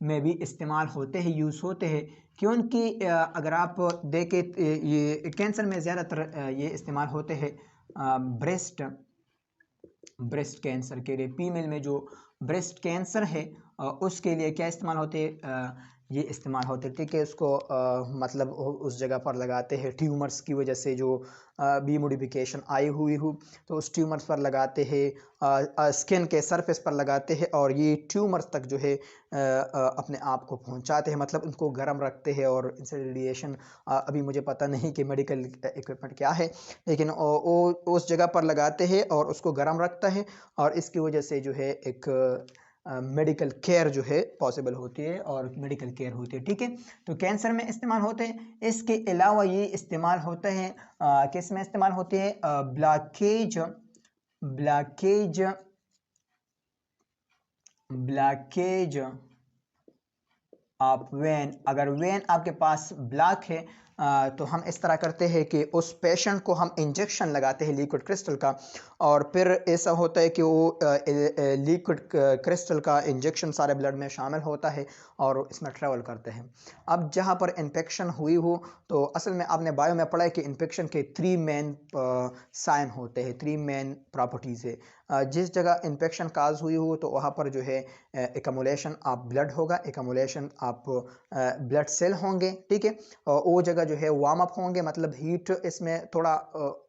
में भी इस्तेमाल होते हैं, यूज़ होते हैं, क्योंकि अगर आप देखें ये कैंसर में ज़्यादातर ये इस्तेमाल होते हैं ब्रेस्ट कैंसर के लिए। फीमेल में जो ब्रेस्ट कैंसर है उसके लिए क्या इस्तेमाल होते हैं, ये इस्तेमाल होते, ठीक है। उसको मतलब उस जगह पर लगाते हैं ट्यूमर्स की वजह से जो बी मोडिफिकेशन आई हुई हो, तो उस ट्यूमर्स पर लगाते हैं, स्किन के सरफेस पर लगाते हैं और ये ट्यूमर्स तक जो है अपने आप को पहुंचाते हैं, मतलब उनको गर्म रखते हैं। और इनसे रेडिएशन अभी मुझे पता नहीं कि मेडिकल इक्विपमेंट क्या है, लेकिन उस जगह पर लगाते हैं और उसको गर्म रखता है और इसकी वजह से जो है एक मेडिकल केयर जो है पॉसिबल होती है और मेडिकल केयर होती है, ठीक है। तो कैंसर में इस्तेमाल होते हैं। इसके अलावा ये इस्तेमाल होते हैं किस में इस्तेमाल होते हैं, ब्लॉकेज आप वेन, अगर वेन आपके पास ब्लॉक है तो हम इस तरह करते हैं कि उस पेशेंट को हम इंजेक्शन लगाते हैं लिक्विड क्रिस्टल का, और फिर ऐसा होता है कि वो लिक्विड क्रिस्टल का इंजेक्शन सारे ब्लड में शामिल होता है और इसमें ट्रैवल करते हैं। अब जहाँ पर इन्फेक्शन हुई हो, तो असल में आपने बायो में पढ़ा है कि इन्फेक्शन के 3 मेन साइन होते हैं, 3 मेन प्रॉपर्टीज़ है। जिस जगह इन्फेक्शन काज हुई हो तो वहाँ पर जो है एकमुलेशन ऑफ ब्लड होगा, एकमुलेशन ऑफ ब्लड सेल होंगे, ठीक है। और वो जगह जो है वार्म अप होंगे, मतलब हीट इसमें थोड़ा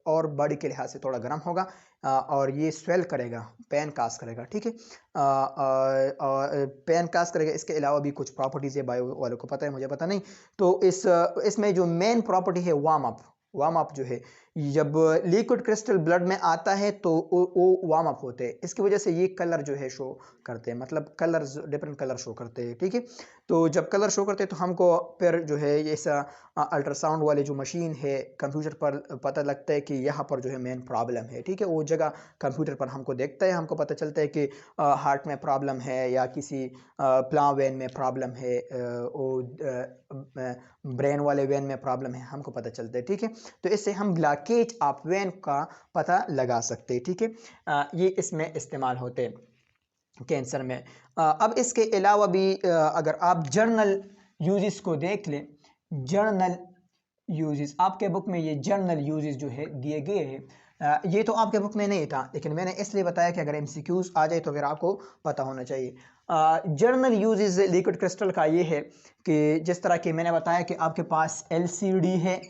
और बॉडी के लिहाज से थोड़ा गर्म होगा और ये स्वेल करेगा, पेन काज करेगा, ठीक है, पेन काज करेगा। इसके अलावा भी कुछ प्रॉपर्टीज़ है, बायो वालों को पता है, मुझे पता नहीं। तो इसमें जो मेन प्रॉपर्टी है वार्म अप जो है, जब लिक्विड क्रिस्टल ब्लड में आता है तो वो वार्म अप होते हैं, इसकी वजह से ये कलर जो है शो करते हैं, मतलब कलर्स डिफरेंट कलर शो करते हैं, ठीक है। तो जब कलर शो करते हैं तो हमको फिर जो है ऐसा अल्ट्रासाउंड वाली जो मशीन है कंप्यूटर पर पता लगता है कि यहाँ पर जो है मेन प्रॉब्लम है, ठीक है। वो जगह कंप्यूटर पर हमको देखता है, हमको पता चलता है कि हार्ट में प्रॉब्लम है या किसी प्लाव वेन में प्रॉब्लम है, ब्रेन वाले वेन में प्रॉब्लम है, हमको पता चलता है, ठीक है। तो इससे हम ब्लॉकेज ऑफ वेन का पता लगा सकते हैं, ठीक है। ये इसमें इस्तेमाल होते हैं कैंसर में। अब इसके अलावा भी अगर आप जर्नल यूजेस को देख लें, जर्नल यूजेस आपके बुक में ये जर्नल यूजेस जो है दिए गए हैं, ये तो आपके बुक में नहीं था, लेकिन मैंने इसलिए बताया कि अगर एमसीक्यूज आ जाए तो फिर आपको पता होना चाहिए। जर्नल यूजेस लिक्विड क्रिस्टल का ये है कि जिस तरह कि मैंने बताया कि आपके पास एलसीडी है,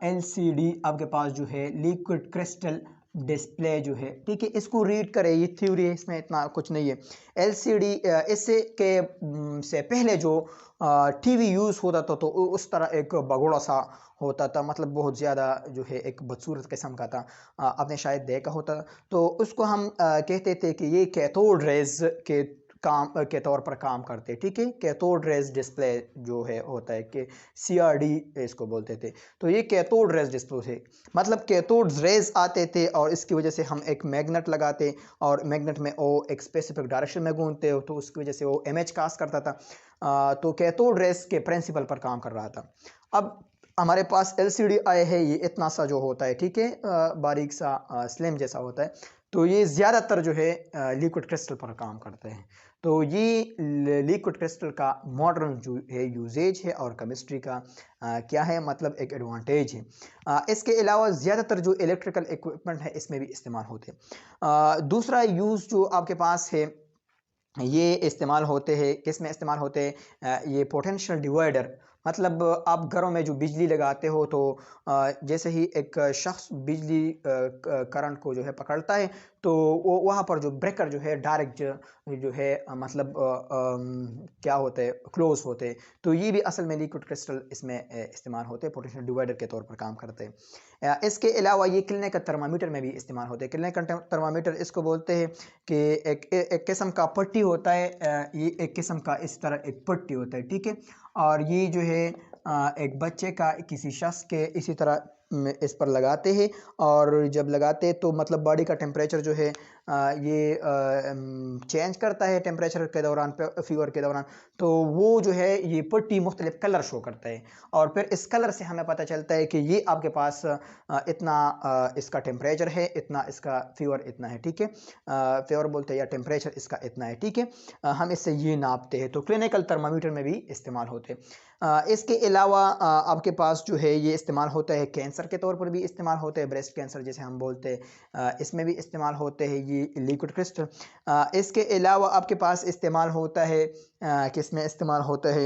एलसीडी आपके पास जो है लिक्विड क्रिस्टल डिस्प्ले जो है, ठीक है, इसको रीड करें, ये थ्योरी है, इसमें इतना कुछ नहीं है। एलसीडी इससे के से पहले जो टीवी यूज़ होता था तो उस तरह एक बगोड़ा सा होता था, मतलब बहुत ज़्यादा जो है एक बदसूरत किस्म का था, आपने शायद देखा होता। तो उसको हम कहते थे कि ये कैथोड रेज के काम के तौर पर काम करते, ठीक है। कैथोड रेज डिस्प्ले जो है होता है कि सीआरडी इसको बोलते थे। तो ये कैथोड रेज डिस्प्ले है, मतलब कैथोड रेज आते थे और इसकी वजह से हम एक मैग्नेट लगाते और मैग्नेट में वो एक स्पेसिफिक डायरेक्शन में घूमते हो, तो उसकी वजह से वो इमेज कास्ट करता था। तो कैथोड रेज के प्रिंसिपल पर काम कर रहा था। अब हमारे पास LCD आए है, ये इतना सा जो होता है, ठीक है, बारीक सा स्लिम जैसा होता है। तो ये ज़्यादातर जो है लिक्विड क्रिस्टल पर काम करते हैं। तो ये लिक्विड क्रिस्टल का मॉडर्न जो है यूजेज है और केमिस्ट्री का क्या है, मतलब एक एडवांटेज है। इसके अलावा ज़्यादातर जो इलेक्ट्रिकल इक्विपमेंट है इसमें भी इस्तेमाल होते हैं। दूसरा यूज़ जो आपके पास है, ये इस्तेमाल होते हैं, किस में इस्तेमाल होते हैं, ये पोटेंशियल डिवाइडर, मतलब आप घरों में जो बिजली लगाते हो तो जैसे ही एक शख्स बिजली करंट को जो है पकड़ता है तो वो वहाँ पर जो ब्रेकर जो है डायरेक्ट जो है मतलब क्या होते हैं, क्लोज होते हैं। तो ये भी असल में लिक्विड क्रिस्टल इसमें इस्तेमाल होते हैं, पोटेंशियल डिवाइडर के तौर पर काम करते हैं। इसके अलावा ये क्लिनिकल थर्मामीटर में भी इस्तेमाल होते हैं। क्लिनिकल थर्मामीटर इसको बोलते हैं कि एक किस्म का पट्टी होता है, ये एक किस्म का इस तरह एक पट्टी होता है, ठीक है। और ये जो है एक बच्चे का किसी शख्स के इसी तरह इस पर लगाते हैं, और जब लगाते हैं तो मतलब बॉडी का टेम्परेचर जो है ये चेंज करता है टेम्परेचर के दौरान, फीवर के दौरान। तो वो जो है ये पट्टी मुख्तलिफ कलर शो करता है, और फिर इस कलर से हमें पता चलता है कि ये आपके पास इतना इसका टेम्परेचर है, इतना इसका फीवर इतना है, ठीक है। फीवर बोलते हैं या टेम्परेचर इसका इतना है, ठीक है। हम इससे ये नापते हैं। तो क्लिनिकल थर्मामीटर में भी इस्तेमाल होते हैं। इसके अलावा आपके पास जो है ये इस्तेमाल होता है, कैंसर के तौर पर भी इस्तेमाल होते हैं, ब्रेस्ट कैंसर जैसे हम बोलते हैं, इसमें भी इस्तेमाल होते हैं ये लिक्विड क्रिस्टल। इसके अलावा आपके पास इस्तेमाल होता है, किस में इस्तेमाल होता है,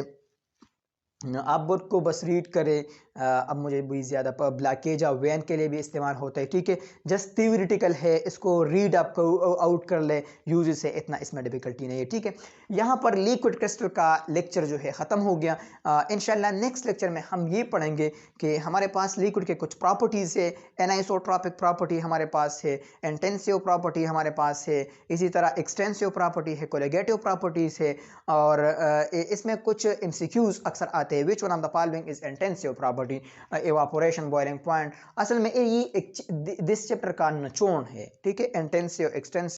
आप बोर्ड को बस रीड करें। अब मुझे भी ज़्यादा ब्लॉकेज या वैन के लिए भी इस्तेमाल होता है, ठीक है। जस्ट थियोरिटिकल है, इसको रीड आप आउट कर ले, यूज से इतना इसमें डिफिकल्टी नहीं है, ठीक है। यहाँ पर लिक्विड क्रिस्टल का लेक्चर जो है ख़त्म हो गया। इंशाल्लाह नेक्स्ट लेक्चर में हम ये पढ़ेंगे कि हमारे पास लिक्विड के कुछ प्रॉपर्टीज़ है। एनाइसोट्रॉपिक प्रॉपर्टी हमारे पास है, इंटेंसिव प्रॉपर्टी हमारे पास है, इसी तरह एक्सटेंसिव प्रॉपर्टी है, कोलिगेटिव प्रॉपर्टीज़ है, और इसमें कुछ MCQs अक्सर आते हैं। Which one of the following is intensive property, evaporation, boiling point. असल में ये दिस चैप्टर का निचोड़ है, ठीक है, इंटेंसिव, एक्सटेंसिव